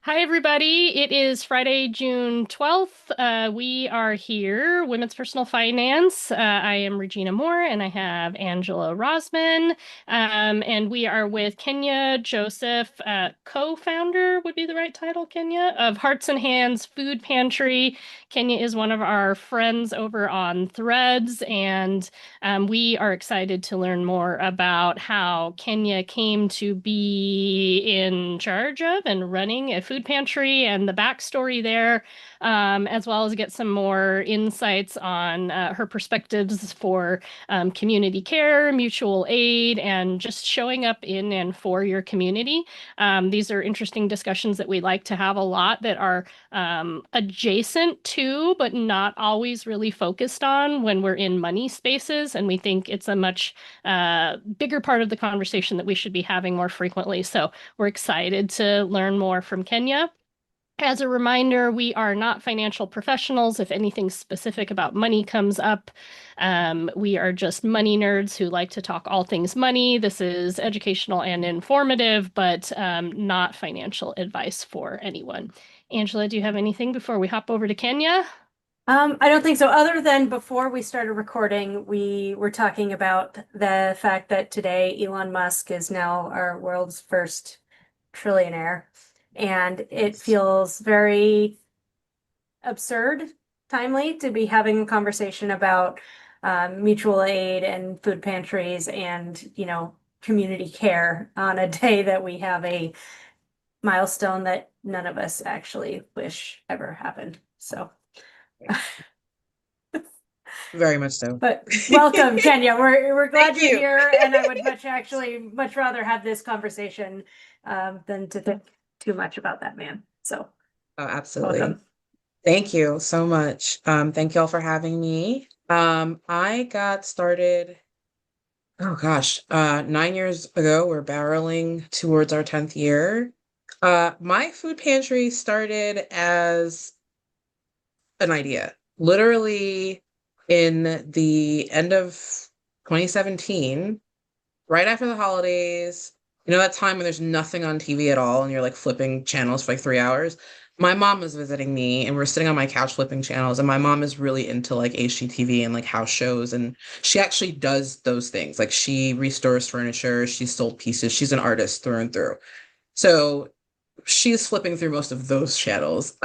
Hi, everybody. It is Friday, June 12th. We are here, Women's Personal Finance. I am Regina Moore and I have Angela Rosman. And we are with Kenya Joseph, co-founder would be the right title, Kenya, of Hearts and Hands Food Pantry. Kenya is one of our friends over on Threads, and we are excited to learn more about how Kenya came to be in charge of and running a food pantry and the backstory there, as well as get some more insights on her perspectives for community care, mutual aid, and just showing up in and for your community. These are interesting discussions that we like to have a lot that are adjacent to, but not always really focused on when we're in money spaces. And we think it's a much bigger part of the conversation that we should be having more frequently. So we're excited to learn more from Kenya. As a reminder, we are not financial professionals. If anything specific about money comes up, we are just money nerds who like to talk all things money. This is educational and informative, but not financial advice for anyone. Angela, do you have anything before we hop over to Kenya? I don't think so. Other than before we started recording, we were talking about the fact that today Elon Musk is now our world's first trillionaire. And it feels very absurd, timely to be having a conversation about mutual aid and food pantries and, community care on a day that we have a milestone that none of us actually wish ever happened. So. Very much so. But welcome, Kenya. We're glad Thank you're you. here, and I would much rather have this conversation than to think too much about that man. So Oh, absolutely. welcome. Thank you so much. Thank you all for having me. I got started, oh gosh, 9 years ago. We're barreling towards our 10th year. My food pantry started as an idea. Literally in the end of 2017, right after the holidays, that time when there's nothing on TV at all and you're like flipping channels for like 3 hours. My mom was visiting me and we're sitting on my couch flipping channels, and my mom is really into like HGTV and like house shows, and she actually does those things. Like she restores furniture, she's sold pieces, she's an artist through and through. So she's flipping through most of those channels.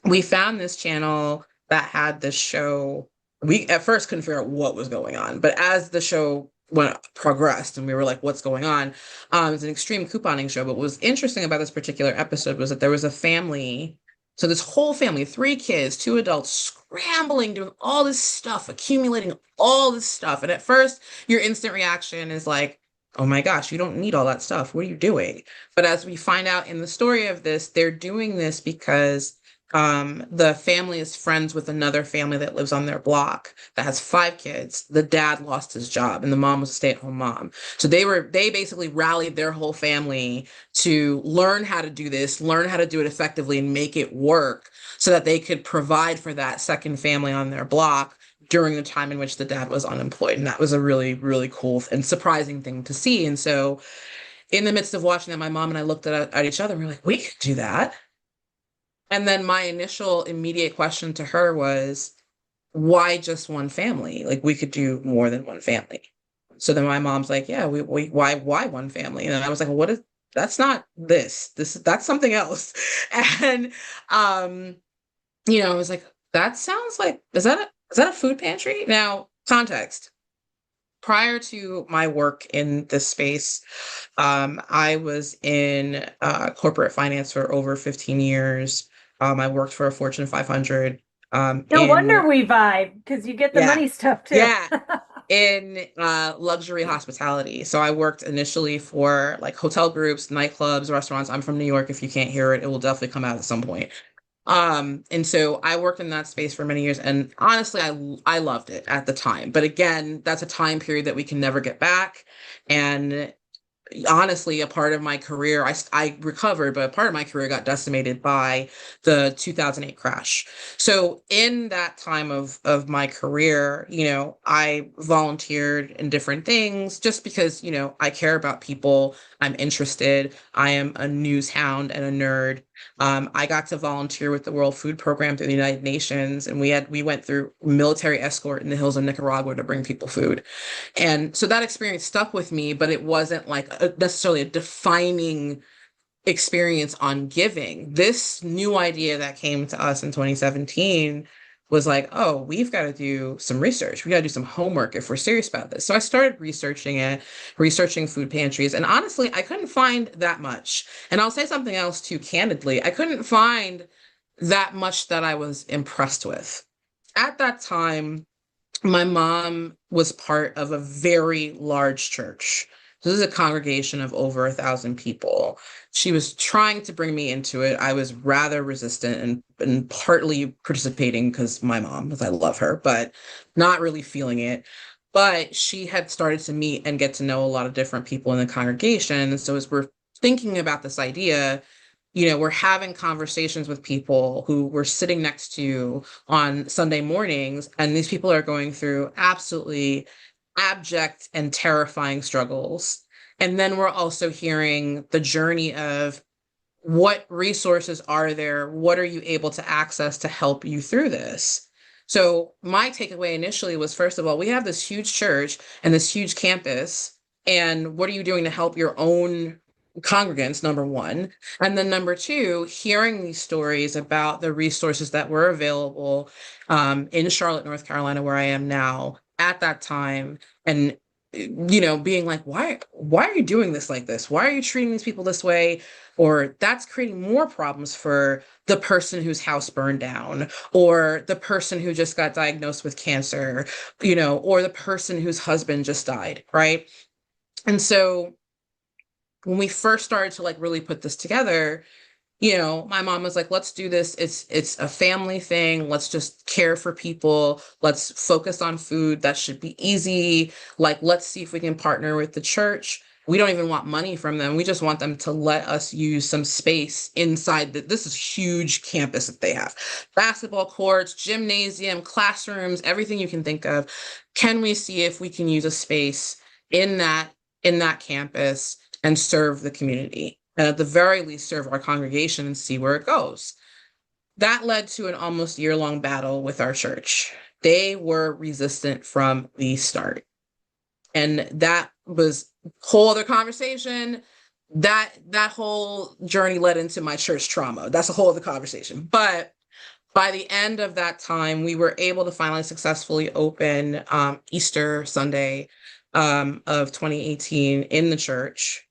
We found this channel that had this show. We at first couldn't figure out what was going on, but as the show went progressed and we were like, what's going on? It's an extreme couponing show. But what was interesting about this particular episode was that there was a family. So this whole family, three kids, two adults, scrambling, doing all this stuff, accumulating all this stuff. And at first, your instant reaction is like, oh my gosh, you don't need all that stuff. What are you doing? But as we find out in the story of this, they're doing this because the family is friends with another family that lives on their block that has five kids. The dad lost his job and the mom was a stay-at-home mom. So they basically rallied their whole family to learn how to do this, learn how to do it effectively and make it work so that they could provide for that second family on their block during the time in which the dad was unemployed. And that was a really, really cool and surprising thing to see. And so in the midst of watching that, my mom and I looked at each other and we were like, we could do that. And then my initial immediate question to her was, why just one family? Like we could do more than one family. So then my mom's like, yeah, why one family? And I was like, well, that's not that's something else. And, I was like, that sounds like, is that a food pantry? Now, context. Prior to my work in this space, I was in corporate finance for over 15 years. I worked for a Fortune 500 No wonder we vibe because you get the yeah, money stuff too. yeah, in luxury hospitality. So I worked initially for like hotel groups, nightclubs, restaurants. I'm from New York. If you can't hear it, it will definitely come out at some point. And so I worked in that space for many years, and honestly, I loved it at the time. But again, that's a time period that we can never get back. And honestly, a part of my career, I recovered, but a part of my career got decimated by the 2008 crash. So in that time of my career, I volunteered in different things just because, I care about people. I'm interested. I am a news hound and a nerd. I got to volunteer with the World Food Program through the United Nations, and we went through military escort in the hills of Nicaragua to bring people food. And so that experience stuck with me, but it wasn't like necessarily a defining experience on giving. This new idea that came to us in 2017 was like, oh, we've got to do some research. We got to do some homework if we're serious about this. So I started researching it, researching food pantries. And honestly, I couldn't find that much. And I'll say something else too, candidly. I couldn't find that much that I was impressed with. At that time, my mom was part of a very large church. This is a congregation of over 1,000 people. She was trying to bring me into it. I was rather resistant and partly participating because my mom, because I love her, but not really feeling it. But she had started to meet and get to know a lot of different people in the congregation. And so as we're thinking about this idea, we're having conversations with people who we're sitting next to on Sunday mornings, and these people are going through absolutely abject and terrifying struggles. And then we're also hearing the journey of what resources are there? What are you able to access to help you through this? So my takeaway initially was, first of all, we have this huge church and this huge campus. And what are you doing to help your own congregants, number one? And then number two, hearing these stories about the resources that were available in Charlotte, North Carolina, where I am now at that time. And being like, why are you doing this like this? Why are you treating these people this way? Or that's creating more problems for the person whose house burned down, or the person who just got diagnosed with cancer, or the person whose husband just died, right? And so when we first started to like really put this together, my mom was like, let's do this. It's a family thing. Let's just care for people. Let's focus on food. That should be easy. Like, let's see if we can partner with the church. We don't even want money from them. We just want them to let us use some space inside this is huge campus that they have. Basketball courts, gymnasium, classrooms, everything you can think of. Can we see if we can use a space in that campus and serve the community? And at the very least, serve our congregation and see where it goes. That led to an almost year-long battle with our church. They were resistant from the start. And that was a whole other conversation. That whole journey led into my church trauma. That's a whole other conversation. But by the end of that time, we were able to finally successfully open Easter Sunday of 2018 in the church.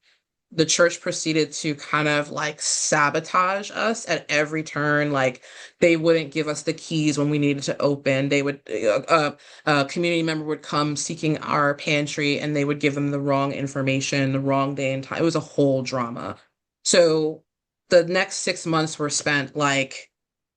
The church proceeded to kind of like sabotage us at every turn. Like they wouldn't give us the keys when we needed to open. They would, a community member would come seeking our pantry and they would give them the wrong information, the wrong day and time. It was a whole drama. So the next 6 months were spent like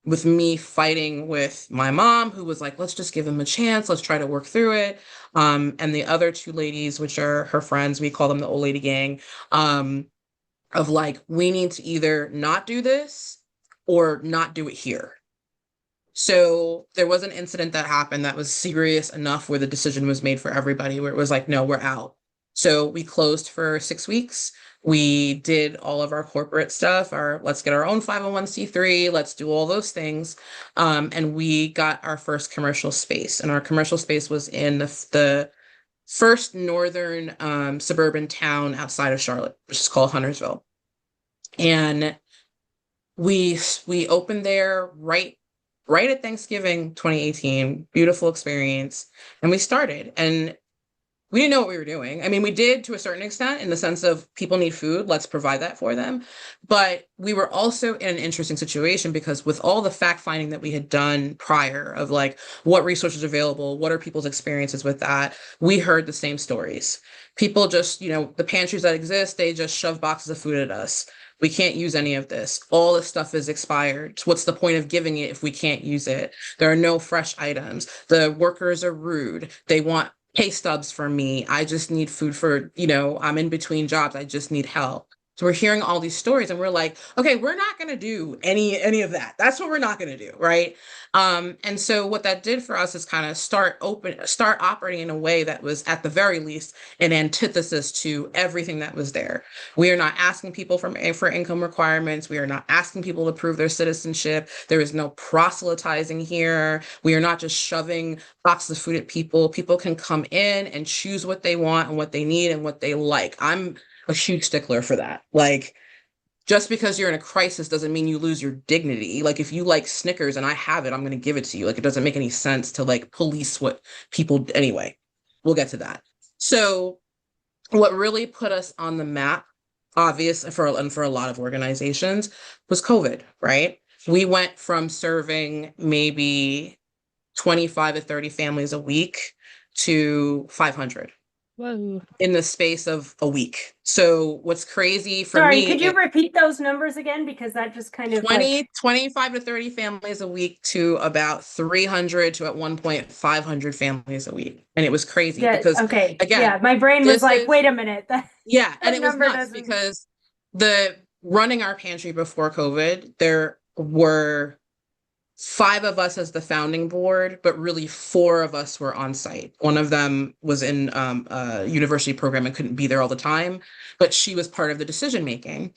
with me fighting with my mom, who was like, let's just give them a chance. Let's try to work through it. And the other two ladies, which are her friends, we call them the old lady gang, of like, we need to either not do this or not do it here. So there was an incident that happened that was serious enough where the decision was made for everybody, where it was like, no, we're out. So we closed for 6 weeks. We did all of our corporate stuff, let's get our own 501c3, let's do all those things. And we got our first commercial space. And our commercial space was in the first northern suburban town outside of Charlotte, which is called Huntersville. And we opened there right at Thanksgiving 2018. Beautiful experience. And we started. And we didn't know what we were doing. I mean, we did to a certain extent in the sense of people need food, let's provide that for them. But we were also in an interesting situation because with all the fact finding that we had done prior of like what resources are available, what are people's experiences with that, we heard the same stories. People just, the pantries that exist, they just shove boxes of food at us. We can't use any of this. All this stuff is expired. What's the point of giving it if we can't use it? There are no fresh items. The workers are rude. They want pay stubs for me. I just need food for, I'm in between jobs. I just need help. So we're hearing all these stories and we're like, okay, we're not going to do any of that. That's what we're not going to do, right? And so what that did for us is kind of start operating in a way that was at the very least an antithesis to everything that was there. We are not asking people for income requirements. We are not asking people to prove their citizenship. There is no proselytizing here. We are not just shoving boxes of food at people. People can come in and choose what they want and what they need and what they like. I'm a huge stickler for that. Like, just because you're in a crisis doesn't mean you lose your dignity. Like, if you like Snickers and I have it, I'm going to give it to you. Like, it doesn't make any sense to like police what people, anyway, we'll get to that. So what really put us on the map, obvious for a lot of organizations, was COVID, right? We went from serving maybe 25 to 30 families a week to 500 Whoa. in the space of a week. So what's crazy for Sorry, me could you is repeat those numbers again? Because that just kind of 25 to 30 families a week to about 300 to at one point 500 families a week. And it was crazy yeah, because okay. again, Yeah, my brain was this like, is wait a minute. That yeah, and that it was number nuts doesn't because the running our pantry before COVID, there were five of us as the founding board, but really four of us were on site. One of them was in a university program and couldn't be there all the time, but she was part of the decision making.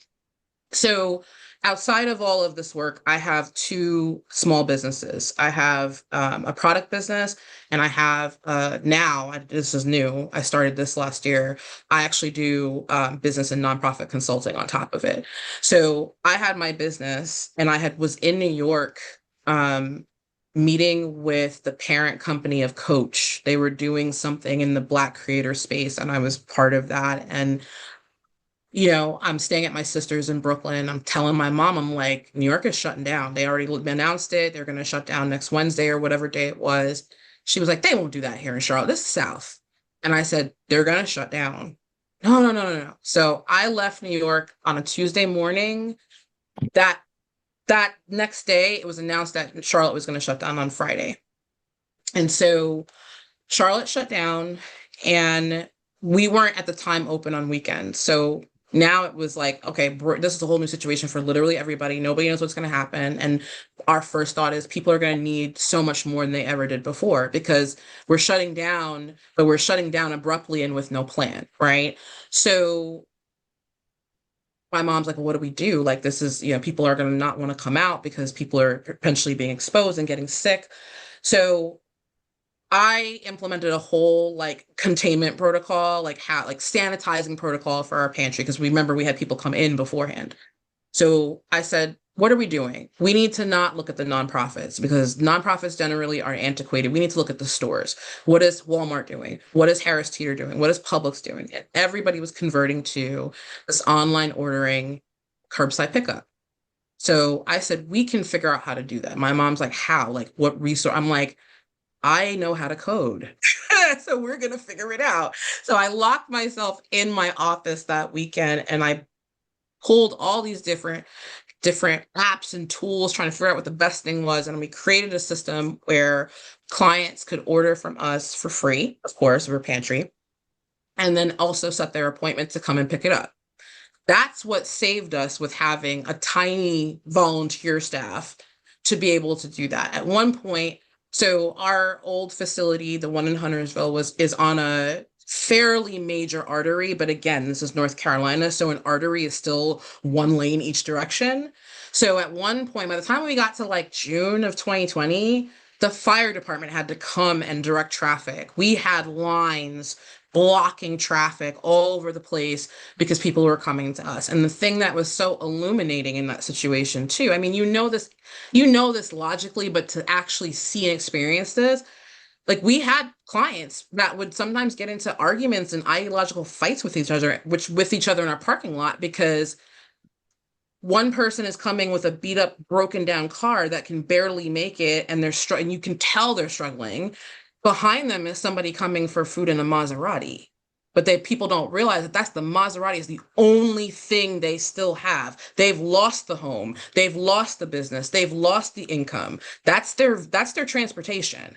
So outside of all of this work, I have two small businesses. I have a product business, and I have this is new. I started this last year. I actually do business and nonprofit consulting on top of it. So I had my business, and was in New York um, meeting with the parent company of Coach. They were doing something in the Black creator space, and I was part of that. And I'm staying at my sister's in Brooklyn. I'm telling my mom, I'm like, New York is shutting down. They already announced it. They're going to shut down next Wednesday or whatever day it was. She was like, they won't do that here in Charlotte. This is South. And I said, they're going to shut down. No, no, no, no, no. So I left New York on a Tuesday morning. That next day, it was announced that Charlotte was going to shut down on Friday. And so Charlotte shut down, and we weren't at the time open on weekends. So now it was like, okay, this is a whole new situation for literally everybody. Nobody knows what's going to happen. And our first thought is people are going to need so much more than they ever did before because we're shutting down, but we're shutting down abruptly and with no plan, right? So my mom's like, well, what do we do? Like, this is, people are going to not want to come out because people are potentially being exposed and getting sick. So I implemented a whole like containment protocol, like sanitizing protocol for our pantry because remember we had people come in beforehand. So I said, what are we doing? We need to not look at the nonprofits because nonprofits generally are antiquated. We need to look at the stores. What is Walmart doing? What is Harris Teeter doing? What is Publix doing? And everybody was converting to this online ordering, curbside pickup. So I said, we can figure out how to do that. My mom's like, how? Like, what resource? I'm like, I know how to code. So we're going to figure it out. So I locked myself in my office that weekend and I pulled all these different apps and tools trying to figure out what the best thing was. And we created a system where clients could order from us for free. Of course, we're pantry, and then also set their appointment to come and pick it up. That's what saved us with having a tiny volunteer staff to be able to do that. At one point, so our old facility, the one in Huntersville, is on a fairly major artery, but again, this is North Carolina, so an artery is still one lane each direction. So at one point, by the time we got to like June of 2020, the fire department had to come and direct traffic. We had lines blocking traffic all over the place because people were coming to us. And the thing that was so illuminating in that situation too, I mean, you know this logically, but to actually see and experience this, like we had clients that would sometimes get into arguments and ideological fights with each other, in our parking lot because one person is coming with a beat up, broken down car that can barely make it, and and you can tell they're struggling. Behind them is somebody coming for food in a Maserati. But people don't realize that the Maserati is the only thing they still have. They've lost the home, they've lost the business, they've lost the income. That's their transportation.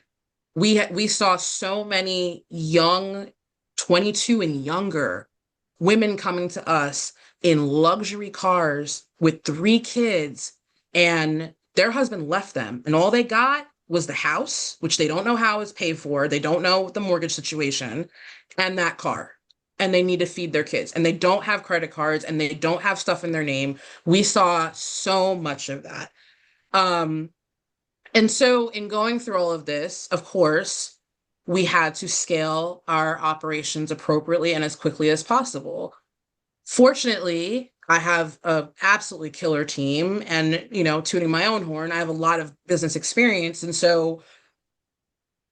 We saw so many young 22 and younger women coming to us in luxury cars with 3 kids, and their husband left them, and all they got was the house, which they don't know how is paid for. They don't know the mortgage situation, and that car. And they need to feed their kids, and they don't have credit cards, and they don't have stuff in their name. We saw so much of that. Um, and so, in going through all of this, of course, we had to scale our operations appropriately and as quickly as possible. Fortunately, I have a absolutely killer team, and, tooting my own horn, I have a lot of business experience. And so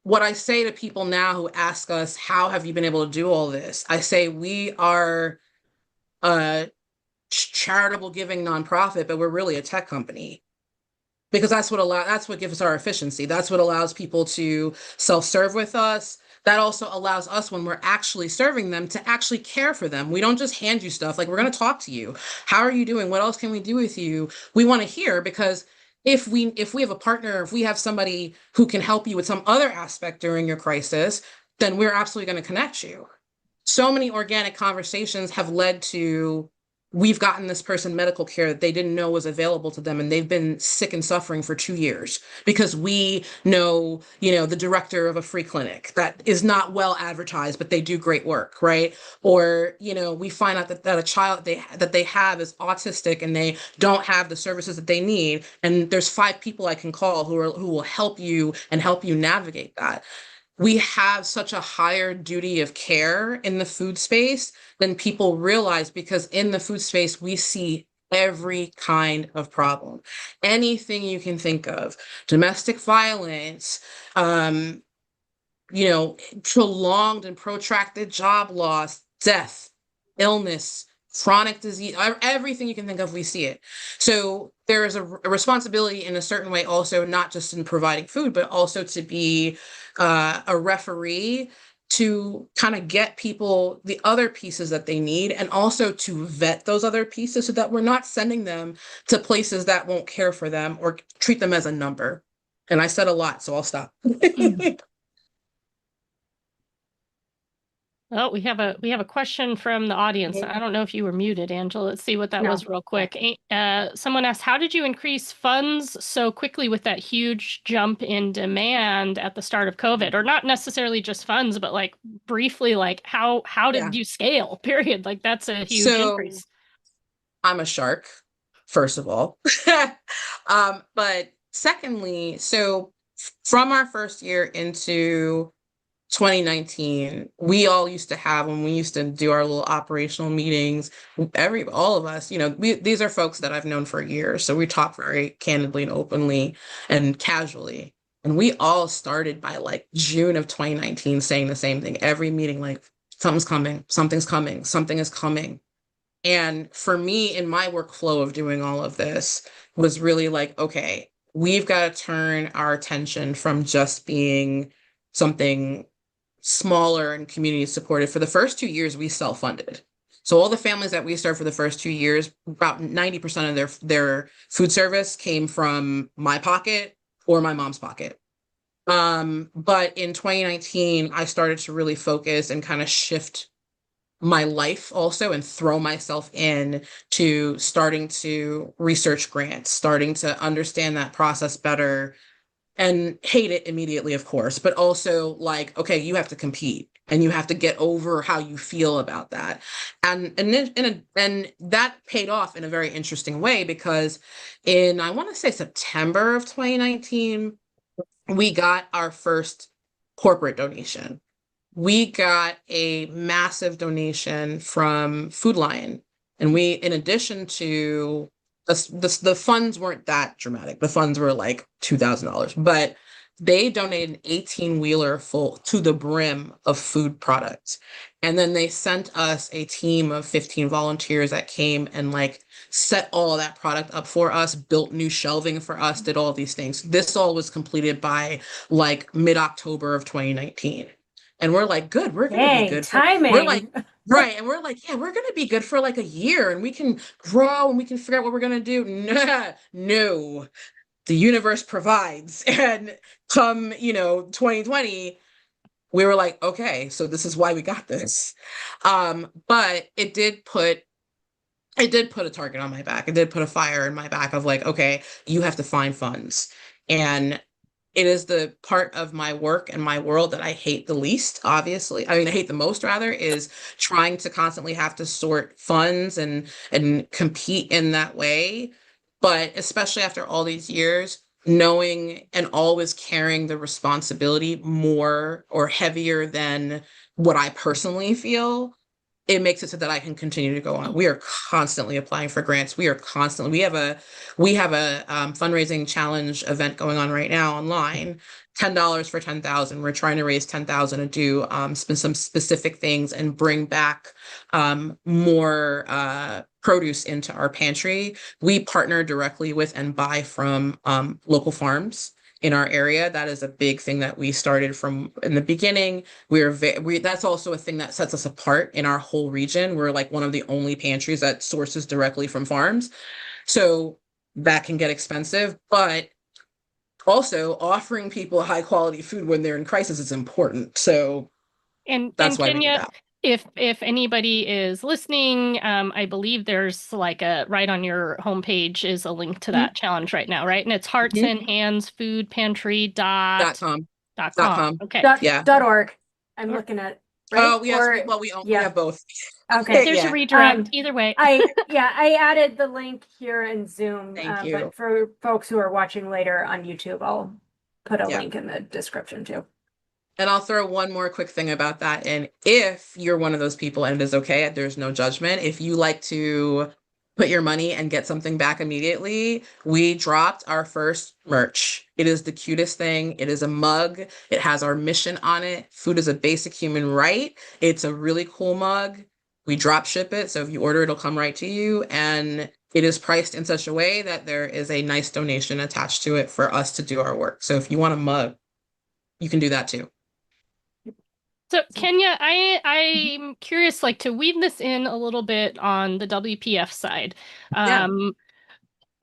what I say to people now who ask us, how have you been able to do all this? I say we are a charitable giving nonprofit, but we're really a tech company, because that's what gives us our efficiency. That's what allows people to self-serve with us. That also allows us, when we're actually serving them, to actually care for them. We don't just hand you stuff. Like, we're going to talk to you. How are you doing? What else can we do with you? We want to hear, because if we have a partner, if we have somebody who can help you with some other aspect during your crisis, then we're absolutely going to connect you. So many organic conversations have led to, we've gotten this person medical care that they didn't know was available to them, and they've been sick and suffering for 2 years because we know, the director of a free clinic that is not well advertised, but they do great work, right? Or, we find out that a child that they have is autistic, and they don't have the services that they need, and there's 5 people I can call who will help you and help you navigate that. We have such a higher duty of care in the food space than people realize, because in the food space, we see every kind of problem, anything you can think of: domestic violence, um, prolonged and protracted job loss, death, illness, chronic disease, everything you can think of, we see it. So there is a responsibility in a certain way also, not just in providing food, but also to be a referee, to kind of get people the other pieces that they need, and also to vet those other pieces so that we're not sending them to places that won't care for them or treat them as a number. And I said a lot, so I'll stop. Oh, we have a question from the audience. I don't know if you were muted, Angela. Let's see what that No. was real quick. Someone asked, how did you increase funds so quickly with that huge jump in demand at the start of COVID? Or not necessarily just funds, but like briefly, like how Yeah. did you scale? Period. Like, that's a huge So increase. I'm a shark, first of all. But secondly, so from our first year into 2019, we all used to have, when we used to do our little operational meetings, all of us, these are folks that I've known for years. So we talk very candidly and openly and casually. And we all started by like June of 2019 saying the same thing every meeting, like, something's coming, something's coming, something is coming. And for me, in my workflow of doing all of this, was really like, okay, we've got to turn our attention from just being something smaller and community supported. For the first 2 years, we self-funded. So all the families that we served for the first 2 years, about 90% of their food service came from my pocket or my mom's pocket. But in 2019, I started to really focus and kind of shift my life also, and throw myself in to starting to research grants, starting to understand that process better, and hate it immediately, of course, but also like, okay, you have to compete and you have to get over how you feel about that. And that paid off in a very interesting way, because I want to say September of 2019, we got our first corporate donation. We got a massive donation from Food Lion. And we, in addition to the funds weren't that dramatic. The funds were like $2,000, but they donated an 18-wheeler full to the brim of food products. And then they sent us a team of 15 volunteers that came and like set all of that product up for us, built new shelving for us, did all these things. This all was completed by like mid-October of 2019. And we're like, good, we're going to be Dang, good we're like, timing. right. And we're like, yeah, we're going to be good for like a year, and we can grow and we can figure out what we're going to do. Nah, no. the universe provides. And come, 2020, we were like, okay, so this is why we got this. But it did put a target on my back. It did put a fire in my back of like, okay, you have to find funds. And it is the part of my work and my world that I hate the least, obviously. I mean, I hate the most rather, is trying to constantly have to sort funds and compete in that way. But especially after all these years, knowing and always carrying the responsibility more or heavier than what I personally feel, it makes it so that I can continue to go on. We are constantly applying for grants. We have a fundraising challenge event going on right now online. $10 for 10,000. We're trying to raise 10,000 to do some specific things and bring back more produce into our pantry. We partner directly with and buy from local farms in our area. That is a big thing that we started from in the beginning. That's also a thing that sets us apart in our whole region. We're like one of the only pantries that sources directly from farms. So that can get expensive, but also offering people high quality food when they're in crisis is important. So And that's why we do Kenya, that. if anybody is listening, I believe there's like a right on your homepage is a link to Mhm, that challenge right now, right? And it's Hearts mhm. and Hands Food Pantry Dot com. dot Dot com. com. Okay. Yeah. Dot org. I'm Or looking at, right? Oh yes, Or we yeah, have both. okay. there's a Yeah. redirect either way. I added the link here in Zoom, Thank but you. for folks who are watching later on YouTube, I'll put a Yeah. link in the description too. And I'll throw one more quick thing about that. And if you're one of those people, and it is okay, there's no judgment. If you like to put your money and get something back immediately, we dropped our first merch. It is the cutest thing. It is a mug. It has our mission on it. Food is a basic human right. It's a really cool mug. We drop ship it. So if you order, it'll come right to you. And it is priced in such a way that there is a nice donation attached to it for us to do our work. So if you want a mug, you can do that too. So Kenya, I'm curious, like to weave this in a little bit on the WPF side. Yeah. Um,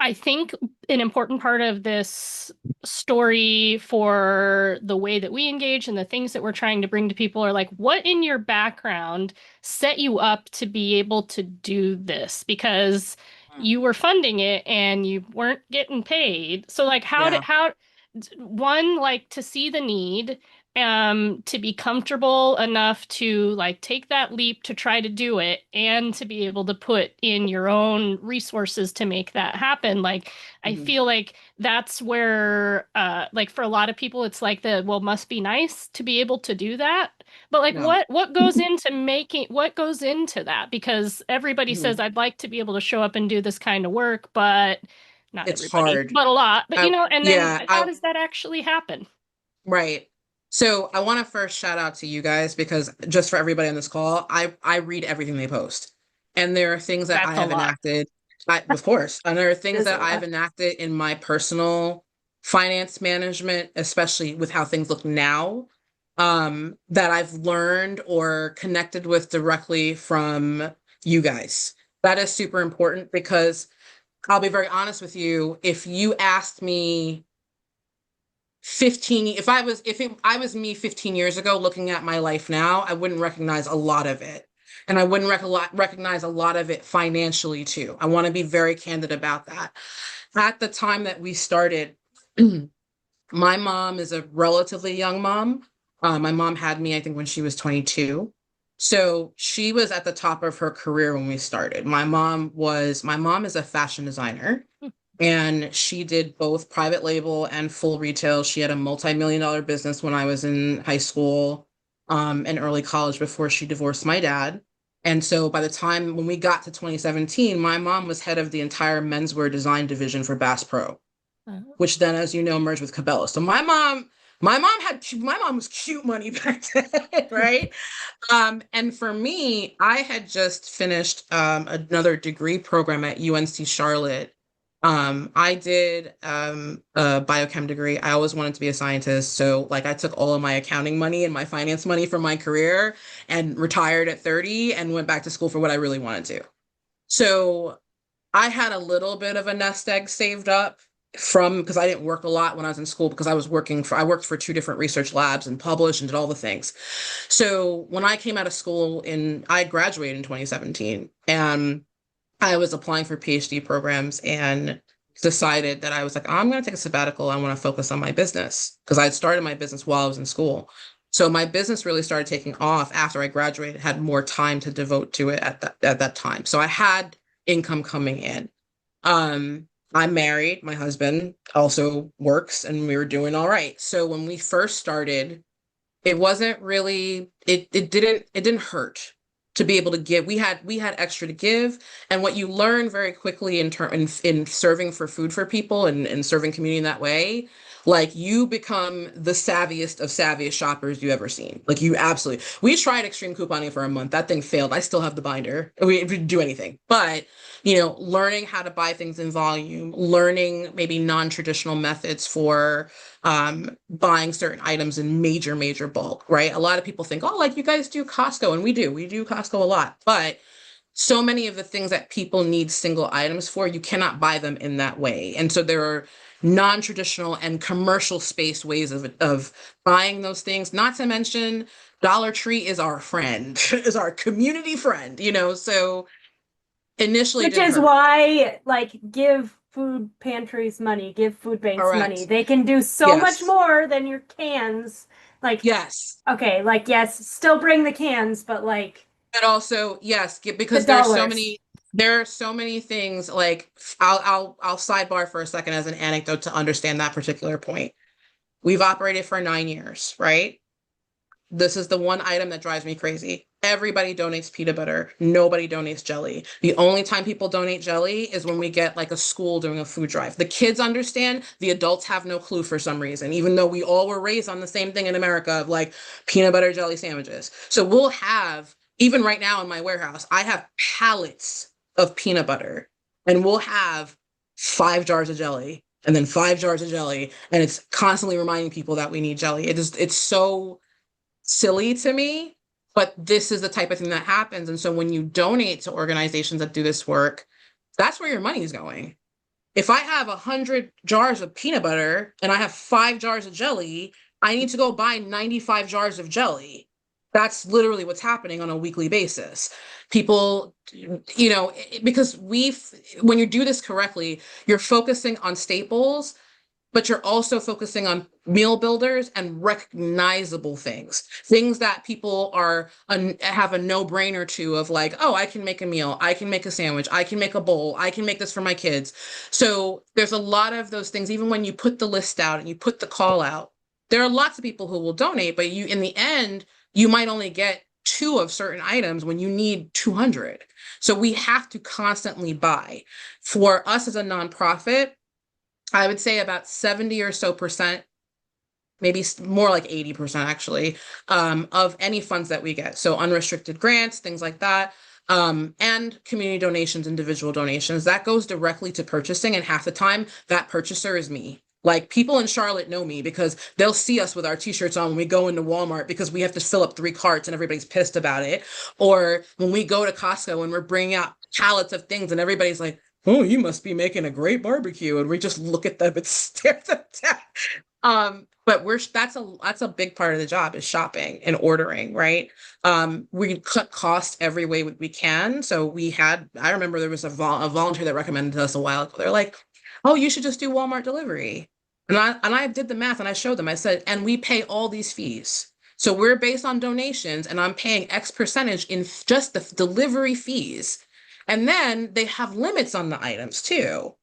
I think an important part of this story for the way that we engage and the things that we're trying to bring to people are like, what in your background set you up to be able to do this? Because you were funding it and you weren't getting paid. So like Yeah. one, like to see the need, to be comfortable enough to like take that leap to try to do it and to be able to put in your own resources to make that happen. Like I Mhm. feel like that's where like for a lot of people it's like the well must be nice to be able to do that. But like No. what goes into making what goes into that? Because everybody says Mhm. I'd like to be able to show up and do this kind of work, but not It's everybody, hard. but a lot. But you I, know, and then yeah, how I, does that actually happen? right. So I want to first shout out to you guys because just for everybody on this call, I read everything they post. And there are things that I That's a have lot. enacted, of course, and there are It things is a that I've lot. enacted in my personal finance management, especially with how things look now, that I've learned or connected with directly from you guys. That is super important because I'll be very honest with you. If you asked me 15, if I was me 15 years ago looking at my life now, I wouldn't recognize a lot of it. And I wouldn't recognize a lot of it financially too. I want to be very candid about that. At the time that we started, my mom is a relatively young mom. My mom had me, I think, when she was 22. So she was at the top of her career when we started. My mom is a fashion designer and she did both private label and full retail. She had a multi-million-dollar business when I was in high school, and early college before she divorced my dad. And so by the time when we got to 2017, my mom was head of the entire menswear design division for Bass Pro, Uh, which then, as you know, merged with Cabela. So my mom was cute money back then, right? And for me, I had just finished another degree program at UNC Charlotte. I did a biochem degree. I always wanted to be a scientist. So like I took all of my accounting money and my finance money from my career and retired at 30 and went back to school for what I really wanted to. So I had a little bit of a nest egg saved up from, because I didn't work a lot when I was in school because I worked for two different research labs and published and did all the things. So when I came out of school I graduated in 2017 and I was applying for PhD programs and decided that I was like, I'm going to take a sabbatical. I want to focus on my business because I had started my business while I was in school. So my business really started taking off after I graduated, had more time to devote to it at that time. So I had income coming in. I'm married. My husband also works and we were doing all right. So when we first started, it wasn't really it didn't hurt to be able to give. We had extra to give, and what you learn very quickly in serving for food for people and serving community in that way, like you become the savviest shoppers you ever seen. Like you absolutely. We tried extreme couponing for a month. That thing failed. I still have the binder. We didn't do anything. But learning how to buy things in volume, learning maybe non-traditional methods for buying certain items in major bulk, right? A lot of people think, oh, like you guys do Costco, and we do Costco a lot, but so many of the things that people need single items for, you cannot buy them in that way. And so there are non-traditional and commercial space ways of buying those things, not to mention Dollar Tree is our friend, is our community friend, so initially it Which didn't is hurt. why, like, give food pantries money, give food banks money. Correct. They can do so much Yes. more than your cans. Like, Yes. okay, like, yes, still bring the cans, but like But also, yes, the because dollars. there are so many things like I'll sidebar for a second as an anecdote to understand that particular point. We've operated for 9 years, right? This is the one item that drives me crazy. Everybody donates peanut butter. Nobody donates jelly. The only time people donate jelly is when we get like a school doing a food drive. The kids understand, the adults have no clue for some reason, even though we all were raised on the same thing in America of like peanut butter jelly sandwiches. So we'll have, even right now in my warehouse, I have pallets of peanut butter and we'll have 5 jars of jelly and then 5 jars of jelly. And it's constantly reminding people that we need jelly. It's so silly to me, but this is the type of thing that happens. And so when you donate to organizations that do this work, that's where your money is going. If I have 100 jars of peanut butter and I have 5 jars of jelly, I need to go buy 95 jars of jelly. That's literally what's happening on a weekly basis. People, because when you do this correctly, you're focusing on staples, but you're also focusing on meal builders and recognizable things that people have a no-brainer to of like, oh, I can make a meal, I can make a sandwich, I can make a bowl, I can make this for my kids. So there's a lot of those things. Even when you put the list out and you put the call out, there are lots of people who will donate, but in the end, you might only get two of certain items when you need 200. So we have to constantly buy. For us as a nonprofit, I would say about 70 or so percent, maybe more like 80% actually, of any funds that we get. So unrestricted grants, things like that, and community donations, individual donations, that goes directly to purchasing. And half the time that purchaser is me. Like people in Charlotte know me because they'll see us with our t-shirts on when we go into Walmart because we have to fill up 3 carts and everybody's pissed about it. Or when we go to Costco and we're bringing out pallets of things and everybody's like, oh, you must be making a great barbecue. And we just look at them and stare them down. But that's a big part of the job is shopping and ordering, right? We cut costs every way we can. So I remember there was a volunteer that recommended to us a while ago. They're like, oh, you should just do Walmart delivery. And I did the math and I showed them, I said, and we pay all these fees. So we're based on donations and I'm paying X percentage in just the delivery fees. And then they have limits on the items too.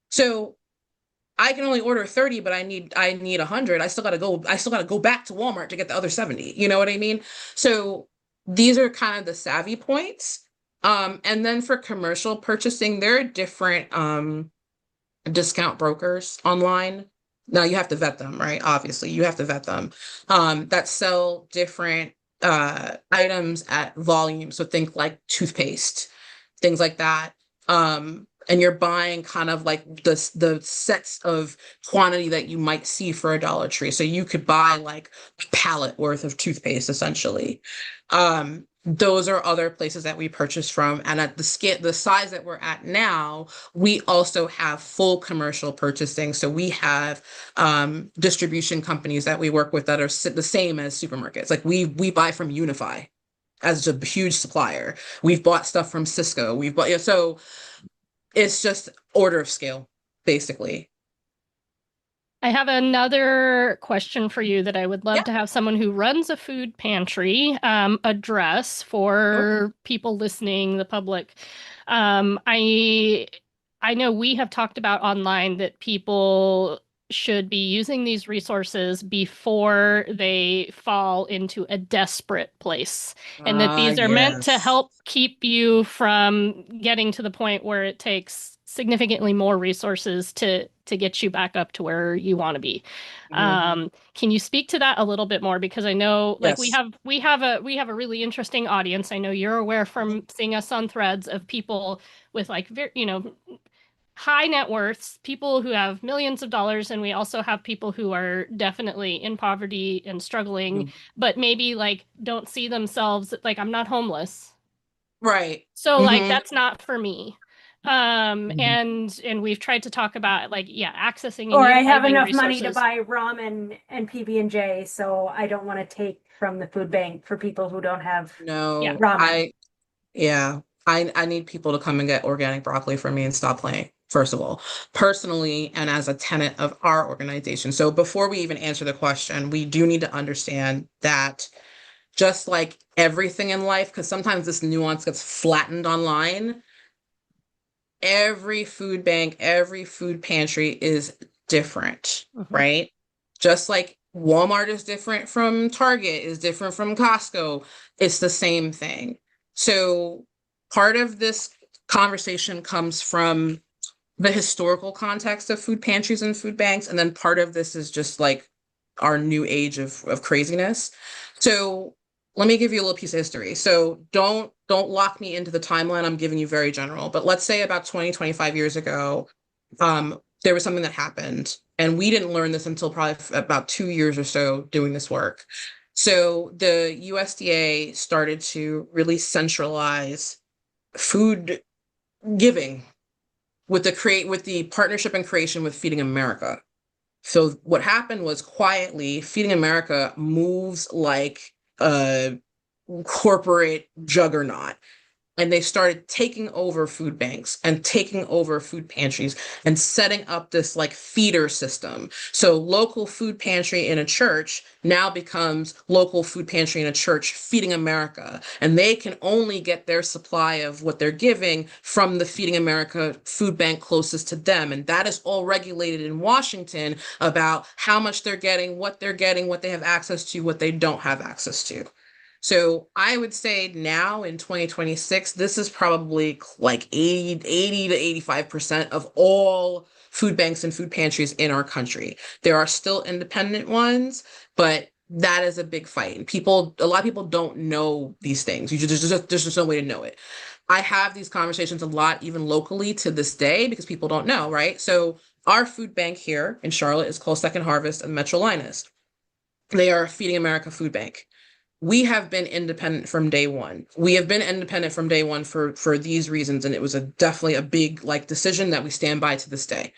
So I can only order 30, but I need 100. I still got to go back to Walmart to get the other 70. You know what I mean? So these are kind of the savvy points. And then for commercial purchasing, there are different discount brokers online. Now you have to vet them, right? Obviously, you have to vet them that sell different items at volume. So think like toothpaste, things like that. And you're buying kind of like the sets of quantity that you might see for a Dollar Tree. So you could buy like a pallet worth of toothpaste essentially. those are other places that we purchase from. And at the scale, the size that we're at now, we also have full commercial purchasing. So we have distribution companies that we work with that are the same as supermarkets. Like we buy from Unify as a huge supplier. We've bought stuff from Cisco. We've bought, yeah, so it's just order of scale, basically. I have another question for you that I would love Yeah, to have someone who runs a food pantry address sure. for people listening, the public. I know we have talked about online that people should be using these resources before they fall into a desperate place, and that Ah, these are meant to yes. help keep you from getting to the point where it takes significantly more resources to get you back up to where you want to be. Mhm. Can you speak to that a little bit more? Because I know like Yes. we have a really interesting audience. I know you're aware Mhm. from seeing us on threads of people with like very, high net worths, people who have millions of dollars, and we also have people who are definitely in poverty and struggling, Mhm. but maybe like don't see themselves like I'm not homeless. Right. So like Hmm. that's not for me. And we've tried to talk about like yeah, accessing and Or I have utilizing enough money to resources. buy ramen and PB&J, so I don't want to take from the food bank for people who don't have Yeah. No, ramen. yeah, I need people to come and get organic broccoli from me and stop playing, first of all, personally, and as a tenet of our organization. So before we even answer the question, we do need to understand that just like everything in life, because sometimes this nuance gets flattened online, every food bank, every food pantry is different, Mhm. right? Just like Walmart is different from Target, is different from Costco, it's the same thing. So part of this conversation comes from the historical context of food pantries and food banks, and then part of this is just like our new age of craziness. So let me give you a little piece of history. So don't lock me into the timeline. I'm giving you very general, but let's say about 20, 25 years ago, there was something that happened, and we didn't learn this until probably about 2 years or so doing this work. So the USDA started to really centralize food giving with the partnership and creation with Feeding America. So what happened was quietly Feeding America moves like a corporate juggernaut, and they started taking over food banks and taking over food pantries and setting up this like feeder system. So local food pantry in a church now becomes local food pantry in a church feeding America. And they can only get their supply of what they're giving from the Feeding America food bank closest to them. And that is all regulated in Washington about how much they're getting, what they have access to, what they don't have access to. So I would say now in 2026, this is probably like 80 to 85% of all food banks and food pantries in our country. There are still independent ones, but that is a big fight. And a lot of people don't know these things. There's just no way to know it. I have these conversations a lot, even locally to this day, because people don't know, right? So our food bank here in Charlotte is called Second Harvest and Metro Linus. They are a Feeding America food bank. We have been independent from day one. We have been independent from day one for these reasons, and it was definitely a big like decision that we stand by to this day.